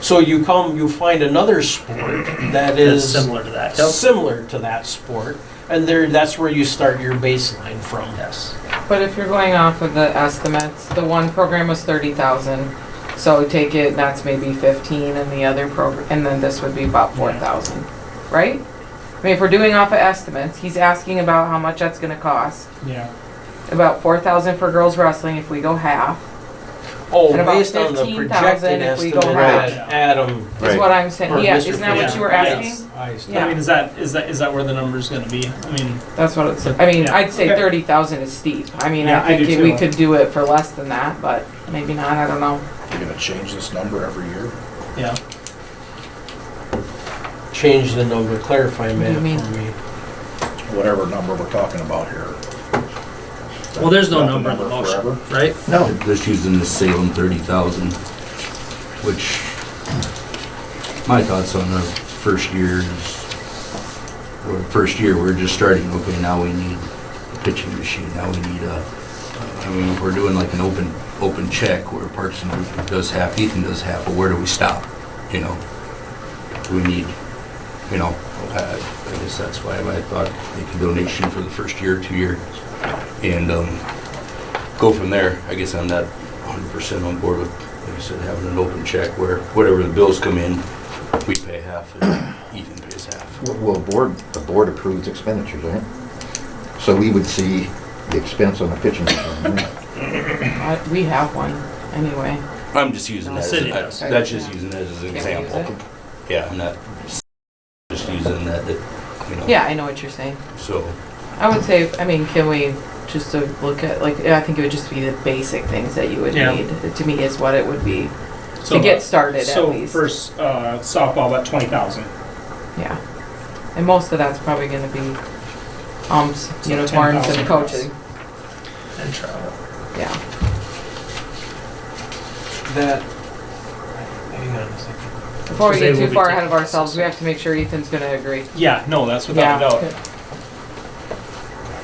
So you find another sport that That's is similar to that. Yep. similar to that sport, and that's where you start your baseline from. Yes. But if you're going off of the estimates, the one program was 30,000. So take it, that's maybe 15 and the other program, and then this would be about 4,000, right? I mean, if we're doing off of estimates, he's asking about how much that's gonna cost. Yeah. About 4,000 for girls wrestling if we go half, Oh, And about based on the 15,000 projected if we go estimate half. that Adam. is Right. what I'm saying. or Yeah, Mr. isn't that what Fisher- you were Yes. asking? I- Yeah. I mean, is that where the number's gonna be? I mean, That's what it's, I mean, Yeah. I'd say Okay. 30,000 is steep. I mean, Yeah, I I do think we too. could do it for less than that, but maybe not, I don't know. You're gonna change this number every year? yeah. Change the number, clarify do you that mean? for me. Whatever number we're talking about here. Well, there's no Is that the number in the motion, forever? right? No, Just using the Salem 30,000, which my thoughts on the first year is, we're just starting, okay, now we need a pitching machine, now we need I mean, if we're doing like an open check where Parks and Rec does half, Ethan does half, but where do we stop? You know? Do we need, you know, I guess that's why I thought make a donation for the first year, 2 years, and go from there. I guess I'm not 100% on board with, like I said, having an open check where whatever the bills come in, we pay half and Ethan pays half. well, the board approves expenditures, right? So we would see the expense on the pitching machine, right? We have one, anyway. I'm just using The that city as, does. that's just using that as an Can we use example. Yeah, I'm not just using that, you know. Yeah, I know what you're saying. So, I would say, I mean, can we just to look at, like, I think it would just be the basic things that you would Yeah. need, to me is what it would be, So, to get started at So least. for softball, about 20,000. Yeah. And most of that's probably gonna be, So uniforms 10,000 and coaching, And travel. yeah. That, hang on a second. Before we So they get will too be far taking ahead of ourselves, we have to make sure Ethan's gonna agree. Yeah, no, that's without a doubt.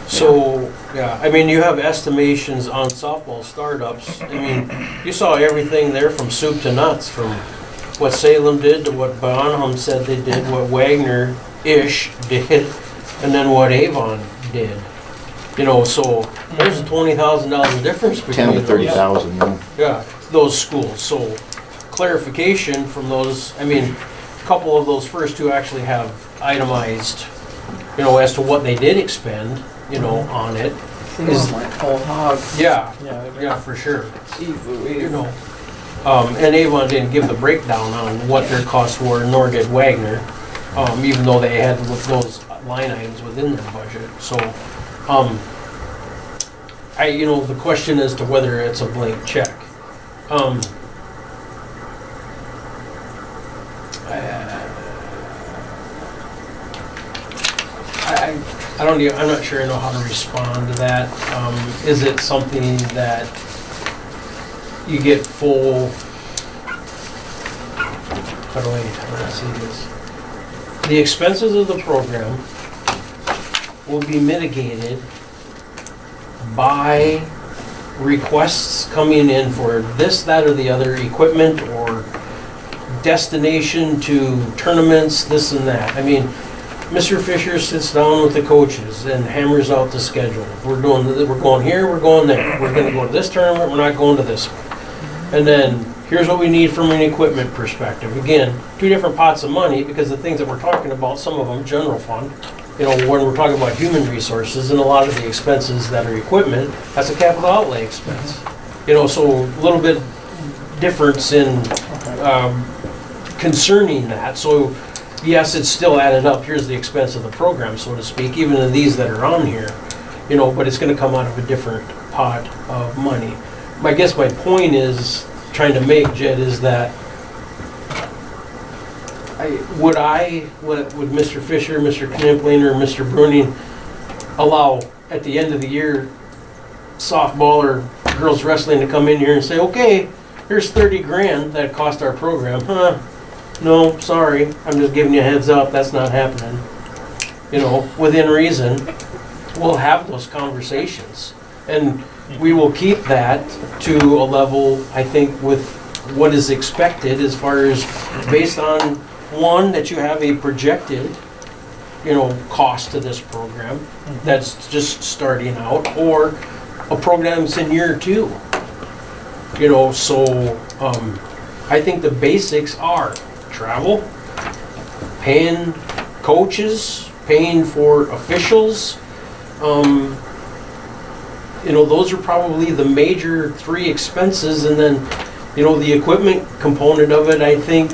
So, yeah, I mean, you have estimations on softball startups. I mean, you saw everything there from soup to nuts, from what Salem did to what Bonham said they did, what Wagner-ish did, and then what Avon did. You know, so there's a $20,000 difference between 10 to those. 30,000, yeah. Yeah, those schools. So clarification from those, I mean, a couple of those first two actually have itemized, as to what they did expend, on it. Is like whole hog. Yeah, Yeah, for sure. Jeez Louise. And Avon didn't give the breakdown on what their costs were, nor did Wagner, even though they had those line items within their budget. So, the question as to whether it's a blank check. I don't even, I'm not sure I know how to respond to that. Is it something that you get full, how do I say this? The expenses of the program will be mitigated by requests coming in for this, that, or the other equipment or destination to tournaments, this and that. I mean, Mr. Fisher sits down with the coaches and hammers out the schedule. We're going here, we're going there. We're going to go to this tournament, we're not going to this one. And then here's what we need from an equipment perspective. Again, two different pots of money, because the things that we're talking about, some of them general fund, when we're talking about human resources, and a lot of the expenses that are equipment, that's a capital outlay expense. So a little bit difference in concerning that. So yes, it's still added up. Here's the expense of the program, so to speak, even in these that are on here, but it's going to come out of a different pot of money. I guess my point is trying to make, Jed, is that would Mr. Fisher, Mr. Knimpling, or Mr. Bruning allow at the end of the year softball or girls wrestling to come in here and say, okay, here's 30 grand that cost our program? No, sorry, I'm just giving you a heads up, that's not happening. Within reason, we'll have those conversations. And we will keep that to a level, I think, with what is expected as far as based on, one, that you have a projected, cost to this program that's just starting out, or a program that's in year two. So I think the basics are travel, paying coaches, paying for officials. Those are probably the major three expenses, and then, the equipment component of it, I think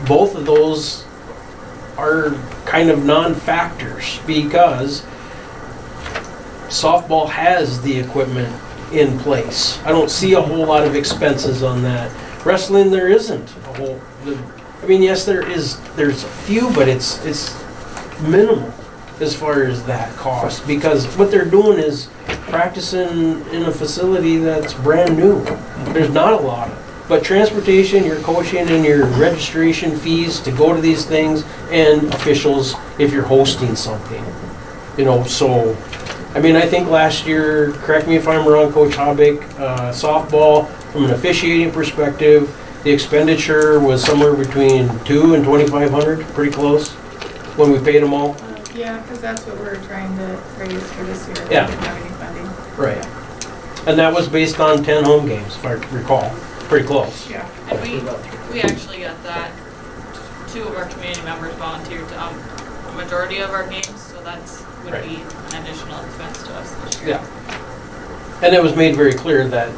both of those are kind of non-factors, because softball has the equipment in place. I don't see a whole lot of expenses on that. Wrestling, there isn't a whole, yes, there's a few, but it's minimal as far as that cost, because what they're doing is practicing in a facility that's brand new. There's not a lot of, but transportation, your coaching, and your registration fees to go to these things, and officials if you're hosting something. So, I think last year, correct me if I'm wrong, Coach Habeck, softball, from an officiating perspective, the expenditure was somewhere between $2,000 and $2,500, pretty close, when we paid them all. Yeah, because that's what we're trying to raise for this year. Yeah. We didn't have any funding. Right. And that was based on 10 home games, if I recall. Pretty close. Yeah. And we actually got that. Two of our community members volunteered to a majority of our games, so that's would Right. be an additional expense to us this year. Yeah. And it was made very clear that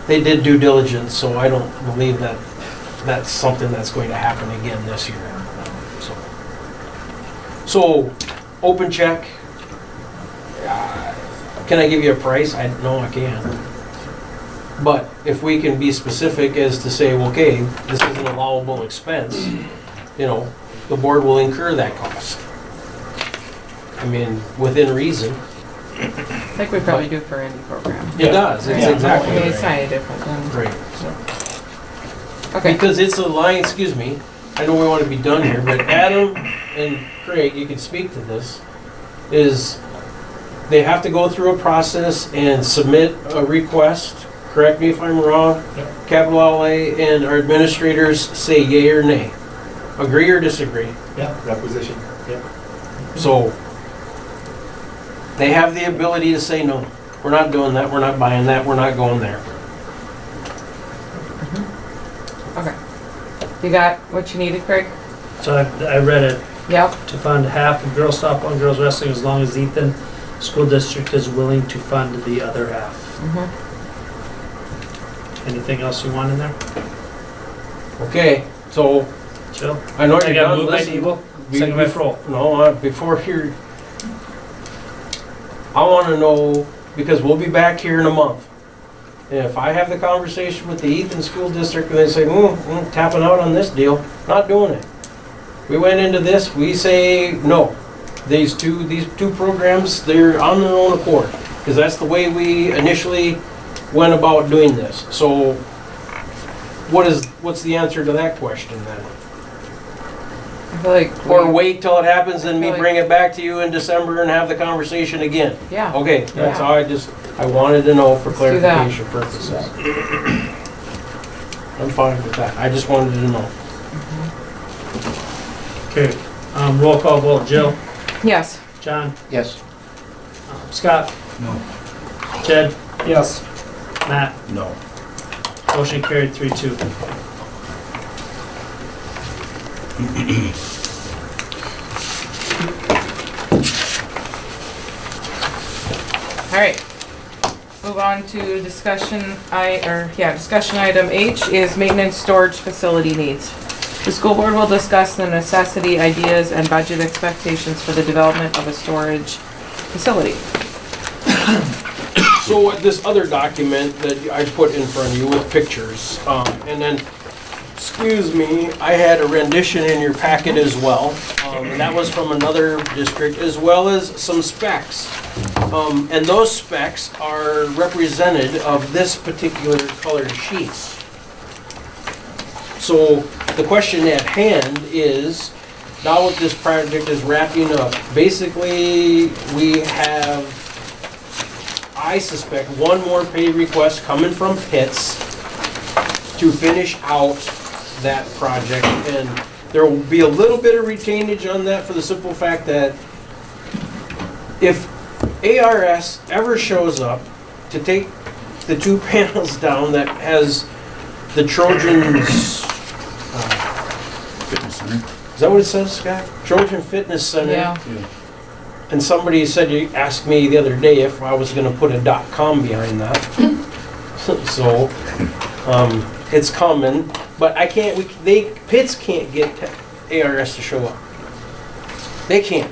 they did due diligence, so I don't believe that that's something that's going to happen again this year. So open check. can I give you a price? No, I can't. But if we can be specific as to say, well, okay, this is an allowable expense, you know, the board will incur that cost. I mean, within reason. Like we probably do for any program. It does, it's Right. exactly I mean, it's right. not any different than. Right. Okay. Because it's a line, excuse me, I know we want to be done here, but Adam and Craig, you can speak to this, is they have to go through a process and submit a request, correct me if I'm wrong, capital outlay, and our administrators say yay or nay. Agree or disagree? Yeah, requisition, yeah. So they have the ability to say no. We're not doing that, we're not buying that, we're not going there. Okay. You got what you needed, Craig? So I read it, Yep. to fund half of girls softball and girls wrestling as long as Ethan School District is willing to fund the other half. Mm-hmm. Anything else you want in there? Okay, so Jill? I know I you're got done moved by listening. Neville, second by Frohl. No, before here, I want to know, because we'll be back here in a month. And if I have the conversation with the Ethan School District and they say, tapping out on this deal, not doing it. We went into this, we say, no. These two programs, they're on their own accord. Because that's the way we initially went about doing this. So what's the answer to that question then? I feel like. Or wait till it happens and me Like- bring it back to you in December and have the conversation again? Yeah. Okay, that's Yeah. all I wanted to know for Let's do that. clarification purposes. I'm fine with that. I just wanted to know. Okay, roll call vote, Jill, Yes. John, Yes. Scott? No. Jed, Yes. Matt, No. motion carried 3-2. All right. Move on to discussion item H is maintenance storage facility needs. The school board will discuss the necessity, ideas, and budget expectations for the development of a storage facility. So this other document that I put in front of you with pictures, and then, excuse me, I had a rendition in your packet as well. And that was from another district, as well as some specs. And those specs are represented of this particular colored sheets. So the question at hand is, now that this project is wrapping up, basically we have, I suspect, one more pay request coming from Pitts to finish out that project. And there will be a little bit of retainage on that for the simple fact that if ARS ever shows up to take the two panels down that has the Trojans, Fitness center. is that what it says, Scott? Trojan Fitness Center. Yeah. And somebody said, you asked me the other day if I was gonna put a .com behind that. So, it's coming, but I can't, Pitts can't get ARS to show up. They can't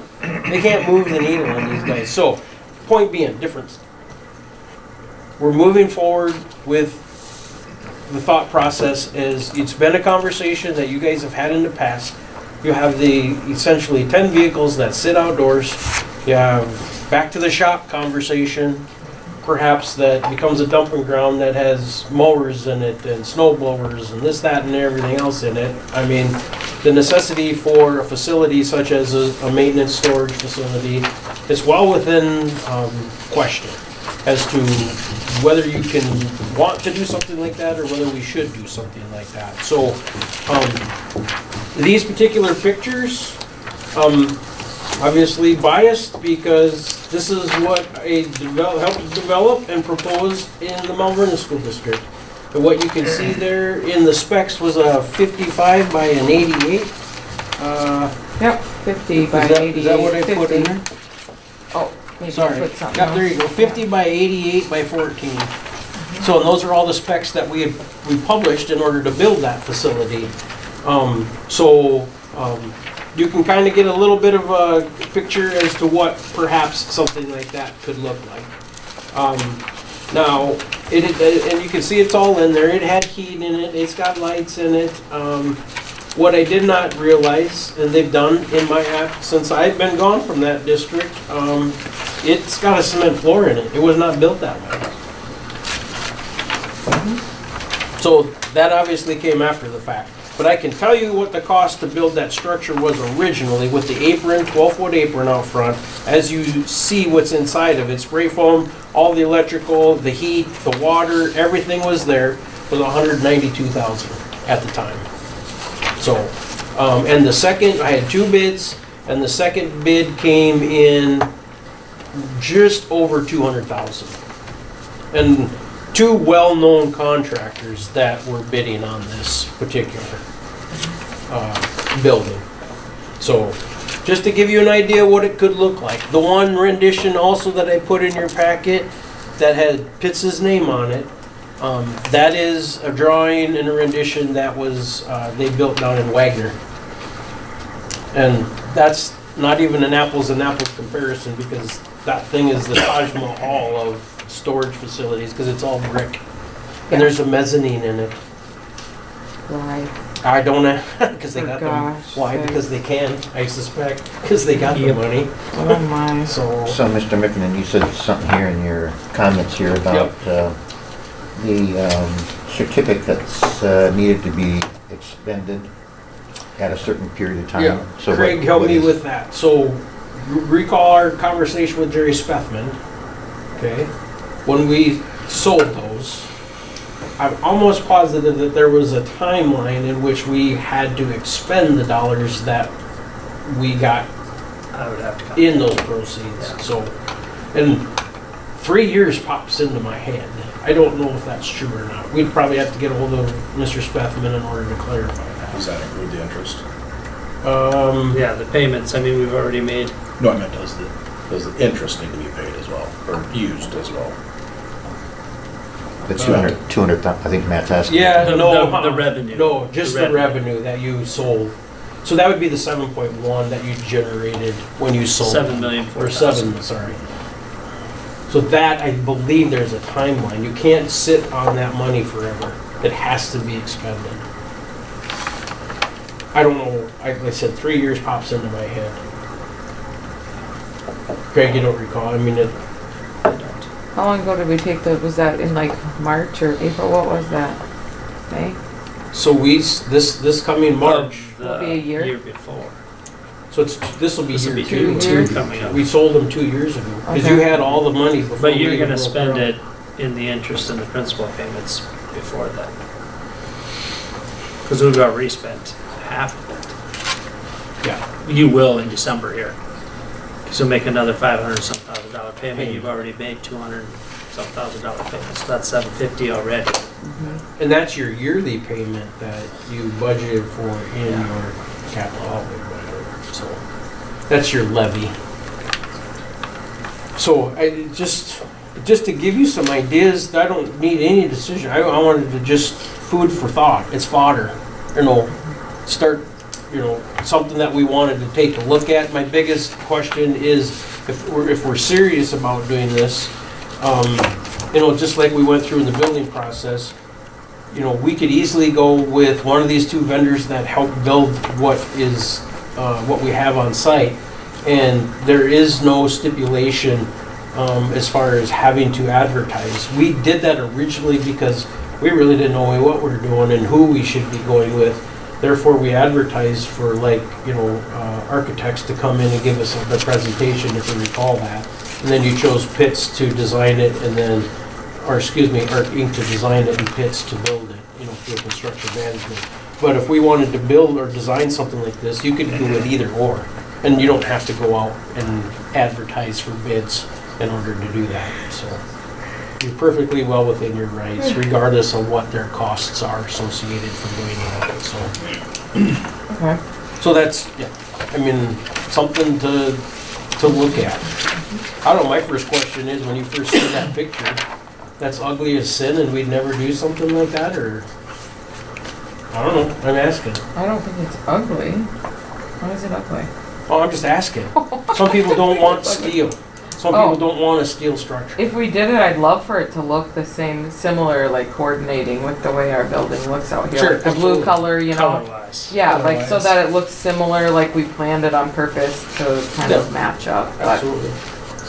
move the needle on these guys. So, point being, difference. We're moving forward with the thought process is, it's been a conversation that you guys have had in the past. You have the essentially 10 vehicles that sit outdoors. You have back to the shop conversation, perhaps that becomes a dumping ground that has mowers in it and snow blowers and this, that, and everything else in it. I mean, the necessity for a facility such as a maintenance storage facility is well within question as to whether you can want to do something like that or whether we should do something like that. So these particular pictures, obviously biased because this is what I helped develop and propose in the Mount Vernon School District. And what you can see there in the specs was a 55 by an 88. Yep, 50 by 88. Is that what I put in 50. there? Oh, maybe I Sorry. put something Yep, there you go. else. 50 by 88 by 14. So and those are all the specs that we published in order to build that facility. You can kind of get a little bit of a picture as to what perhaps something like that could look like. Now, and you can see it's all in there. It had heat in it. It's got lights in it. What I did not realize, and they've done in my app since I've been gone from that district, it's got a cement floor in it. It was not built that way. So that obviously came after the fact. But I can tell you what the cost to build that structure was originally with the apron, 12-foot apron out front. As you see what's inside of it, spray foam, all the electrical, the heat, the water, everything was there, was $192,000 at the time. So, and the second, I had 2 bids, and the second bid came in just over 200,000. And 2 well-known contractors that were bidding on this particular building. So, just to give you an idea what it could look like. The one rendition also that I put in your packet that had Pitts' name on it, that is a drawing and a rendition that was they built down in Wagner. And that's not even an apples and apples comparison because that thing is the Taj Mahal of storage facilities because it's all brick. And there's a mezzanine in it. Why? I don't know, because they For got them. gosh Why? sakes. Because they can, I suspect, because they got the money. Oh my. So, Mr. Mickelman, you said something here in your comments here about the certificates needed to be expended at a certain period of time. yeah, So Craig, what- help what me is- with that. So, recall our conversation with Jerry Spethman, okay? When we sold those, I'm almost positive that there was a timeline in which we had to expend the dollars that we got I would have to. in those proceeds. So, and 3 years pops into my head. I don't know if that's true or not. We'd probably have to get a hold of Mr. Spethman in order to clarify Does that include the interest? that. Yeah, the payments, I mean, we've already made, No, I meant does the interest need to be paid as well, or used as well? The 200, I think Matt's asking. Yeah, The- no. the revenue. No, just The the revenue that you sold. So that would be the 7.1 that you generated when you sold. 7,004,000. Or 7, sorry. So that, I believe there's a timeline. You can't sit on that money forever. It has to be expended. I don't know, like I said, 3 years pops into my head. Greg, you don't recall? I mean, How long ago did we take was that in like March or April? What was that? May? so this coming March, Will be a year? Year before. so this will be This will year be 2. year 2 years? coming up. We sold them 2 years ago, because you Okay. had all the money before. But you're we gonna broke spend ground. it in the interest and the principal payments before that. Because we've already spent half of it. Yeah. You will in December here. So make another $500-some thousand payment, you've already made $200-some thousand payment, so that's $750 already. And that's your yearly payment that you budgeted for in your capital outlay budget. So that's your levy. So I just to give you some ideas, I don't need any decision. I wanted to just food for thought. It's fodder. Start, something that we wanted to take a look at. My biggest question is if we're serious about doing this, just like we went through in the building process, we could easily go with one of these 2 vendors that help build what we have on site. And there is no stipulation as far as having to advertise. We did that originally because we really didn't know what we were doing and who we should be going with. Therefore, we advertised for architects to come in and give us the presentation, if you recall that. And then you chose Pitts to design it and then, Arc Inc. to design it and Pitts to build it, through construction management. But if we wanted to build or design something like this, you could do it either or. And you don't have to go out and advertise for bids in order to do that, so. You're perfectly well within your rights, regardless of what their costs are associated for doing that, so. Okay. So that's, something to look at. I don't know, my first question is, when you first see that picture, that's ugly as sin and we'd never do something like that, or? I don't know, I'm asking. I don't think it's ugly. Why is it ugly? Oh, I'm just asking. Some people don't want steel. Some Oh. people don't want a steel structure. If we did it, I'd love for it to look the same, similar, like coordinating with the way our building looks out here. Sure, Like the blue absolutely. color, you know? Color-wise. Yeah, like so Color-wise. that it looks similar, like we planned it on purpose to kind of Yeah. match up. But Absolutely.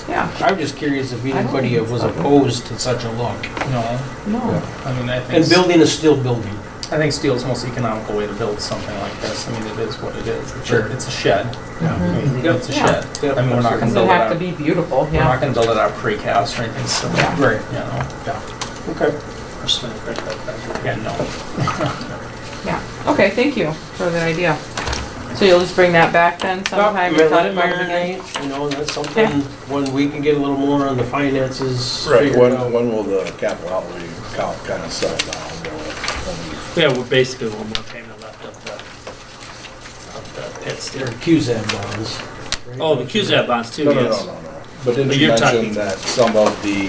yeah, I'm just curious if I don't anybody think it's was ugly. opposed to such a look. No, no. I mean, I think. And building a steel building. I think steel is the most economical way to build something like this. I mean, it is what it is. Sure. It's a shed. I mean, it's a Yeah. shed. I mean, we're not It gonna doesn't build it have to out. be beautiful, We're not yeah. gonna build it out precast or anything similar. Yeah. Right. You know. Okay. Or cement brick like that. Yeah. No. Yeah, okay, thank you for the idea. So you'll just bring that back then sometime? or talk Let it about it again? marinate, you know, that's something, when we can get a little more on the finances Right, figured out. when will the capital outlay count kind of settle down? Yeah, we're basically one more payment left of the pit steel. Or QZAB bonds. right? Oh, the QZAB bonds too, No, no, yes. no, no, no. But didn't But you you're mention talking- that some of the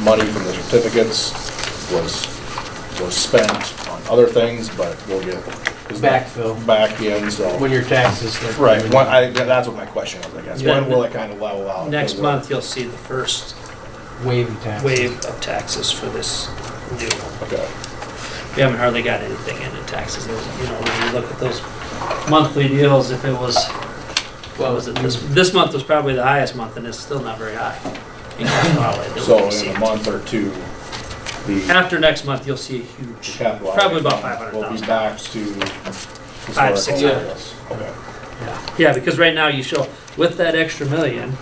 money from the certificates was spent on other things, but we'll get Backfill. back in, so. When your taxes start. Right, coming in. that's what my question was, I guess. Yeah. When will it kind of level out? Next month, you'll see the first Wavy taxes. wave of taxes for this new. Okay. We haven't hardly got anything in taxes. Those, you know, when you look at those monthly deals, if it was, what was it, this month was probably the highest month, and it's still not very high. in capital outlay that So we in received. a month or two, the After next month, you'll see a huge, capital outlay probably about fund will be $500,000. back to. 500-600. historical levels. Okay. Yeah, because right now you show, with that extra million,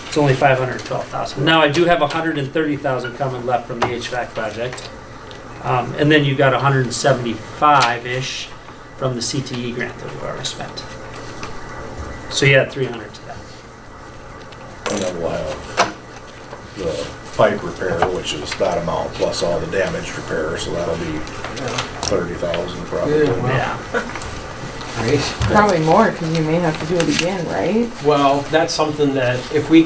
it's only 512,000. Now, I do have 130,000 coming left from the HVAC project. And then you've got 175-ish from the CTE grant that we've already spent. So you add 300 to that. And then we'll have the pipe repair, which is that amount plus all the damage repair, so that'll be 30,000 probably. Yeah, wow. Yeah. Great. Probably more, because you may have to do it again, right? Well, that's something that if he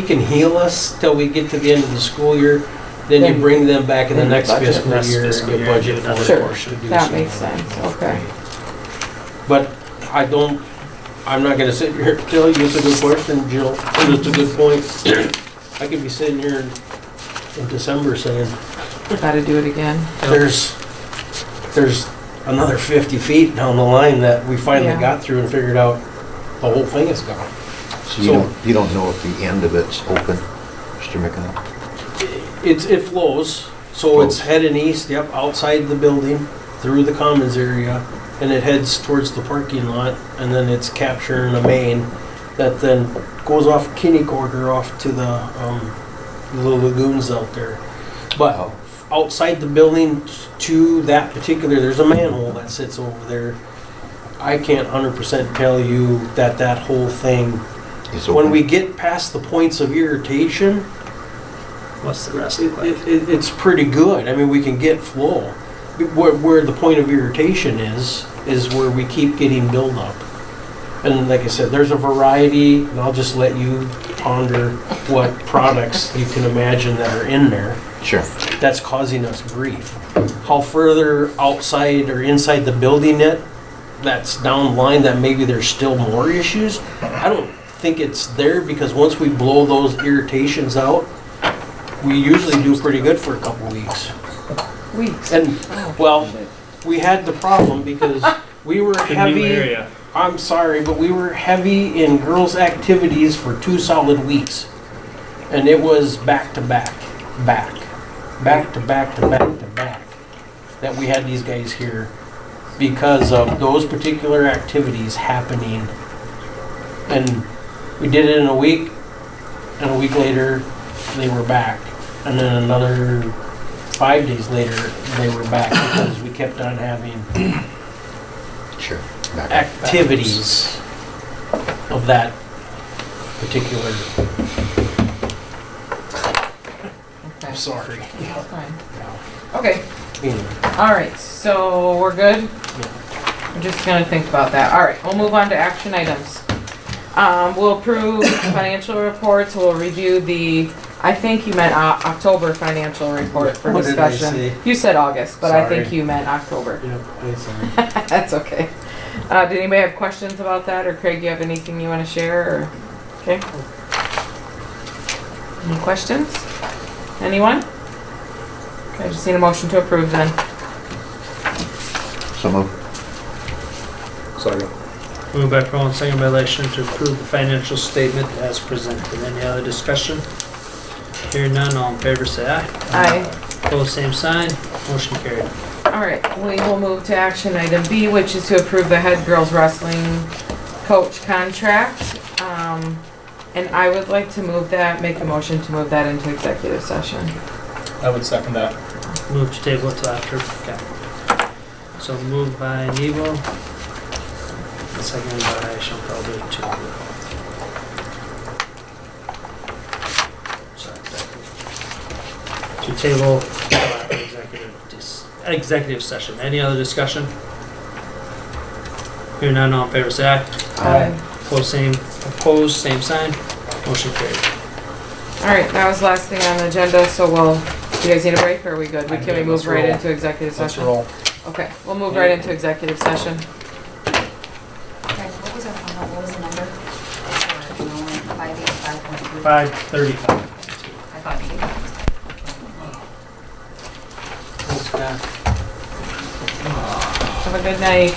can heal us till we get to the end of the school year, then you Then- bring them back in the then next budget. fiscal Next year, fiscal and year, you budget do for another it. Sure, to do that something makes like sense, that. okay. But I'm not gonna sit here and tell you, it's a good question, Jill, and it's a good point. I could be sitting here in December saying, Gotta do it again. there's another 50 feet down the line that we finally Yeah. got through and figured out the whole thing is gone. So you don't know if the end of it's open, Mr. McKenna? It flows, so it's heading east, yep, outside the building, through the commons area, and it heads towards the parking lot, and then it's capturing a main that then goes off Kinney Quarter off to the little lagoons out there. But outside the building to that particular, there's a manhole that sits over there. I can't 100% tell you that whole thing, Is when open? we get past the points of irritation, What's the rest look like? it's pretty good. I mean, we can get flow. Where the point of irritation is where we keep getting buildup. And like I said, there's a variety, and I'll just let you ponder what products you can imagine that are in there Sure. that's causing us grief. How further outside or inside the building that's down the line that maybe there's still more issues. I don't think it's there, because once we blow those irritations out, we usually do pretty good for a couple weeks. Weeks. And, well, we had the problem because we were The new heavy, area. I'm sorry, but we were heavy in girls' activities for 2 solid weeks. And it was back to back, back to back to back to back, that we had these guys here because of those particular activities happening. And we did it in a week, and a week later, they were back. And then another 5 days later, they were back because we kept on having Sure. Back. activities of that particular. Okay, Sorry. that's fine. Okay, Anyway, all right, so we're good? I'm just gonna think about that. All right, we'll move on to action items. We'll approve financial reports, we'll review I think you meant October financial report for What did I discussion. say? You said August, but I think Sorry. you meant October. Yep, I'm sorry. That's okay. Did anybody have questions about that, or Craig, you have anything you want to share, or, okay? Any questions? Anyone? Okay, I just need a motion to approve then. So moved. Second. Moved by Pearl and second by Leishman to approve the financial statement as presented. Any other discussion? Hearing none, all in favor say aye. Aye. Opposed, same sign. Motion carried. All right, we will move to action item B, which is to approve the head girls wrestling coach contract. And I would like to move that, make a motion to move that into executive session. I would second that. Move to table it till after. Okay. So moved by Nebo. Second by Chantal to table executive session. Any other discussion? Hearing none, all in favor say aye. Aye. Opposed, same sign. Motion carried. All right, that was the last thing on the agenda, so you guys need a break, or are we good? Can we move right into executive Let's session? roll. Okay, we'll move right into executive session. Guys, what was the number? 585.2. 5:35. I thought you. Have a good night.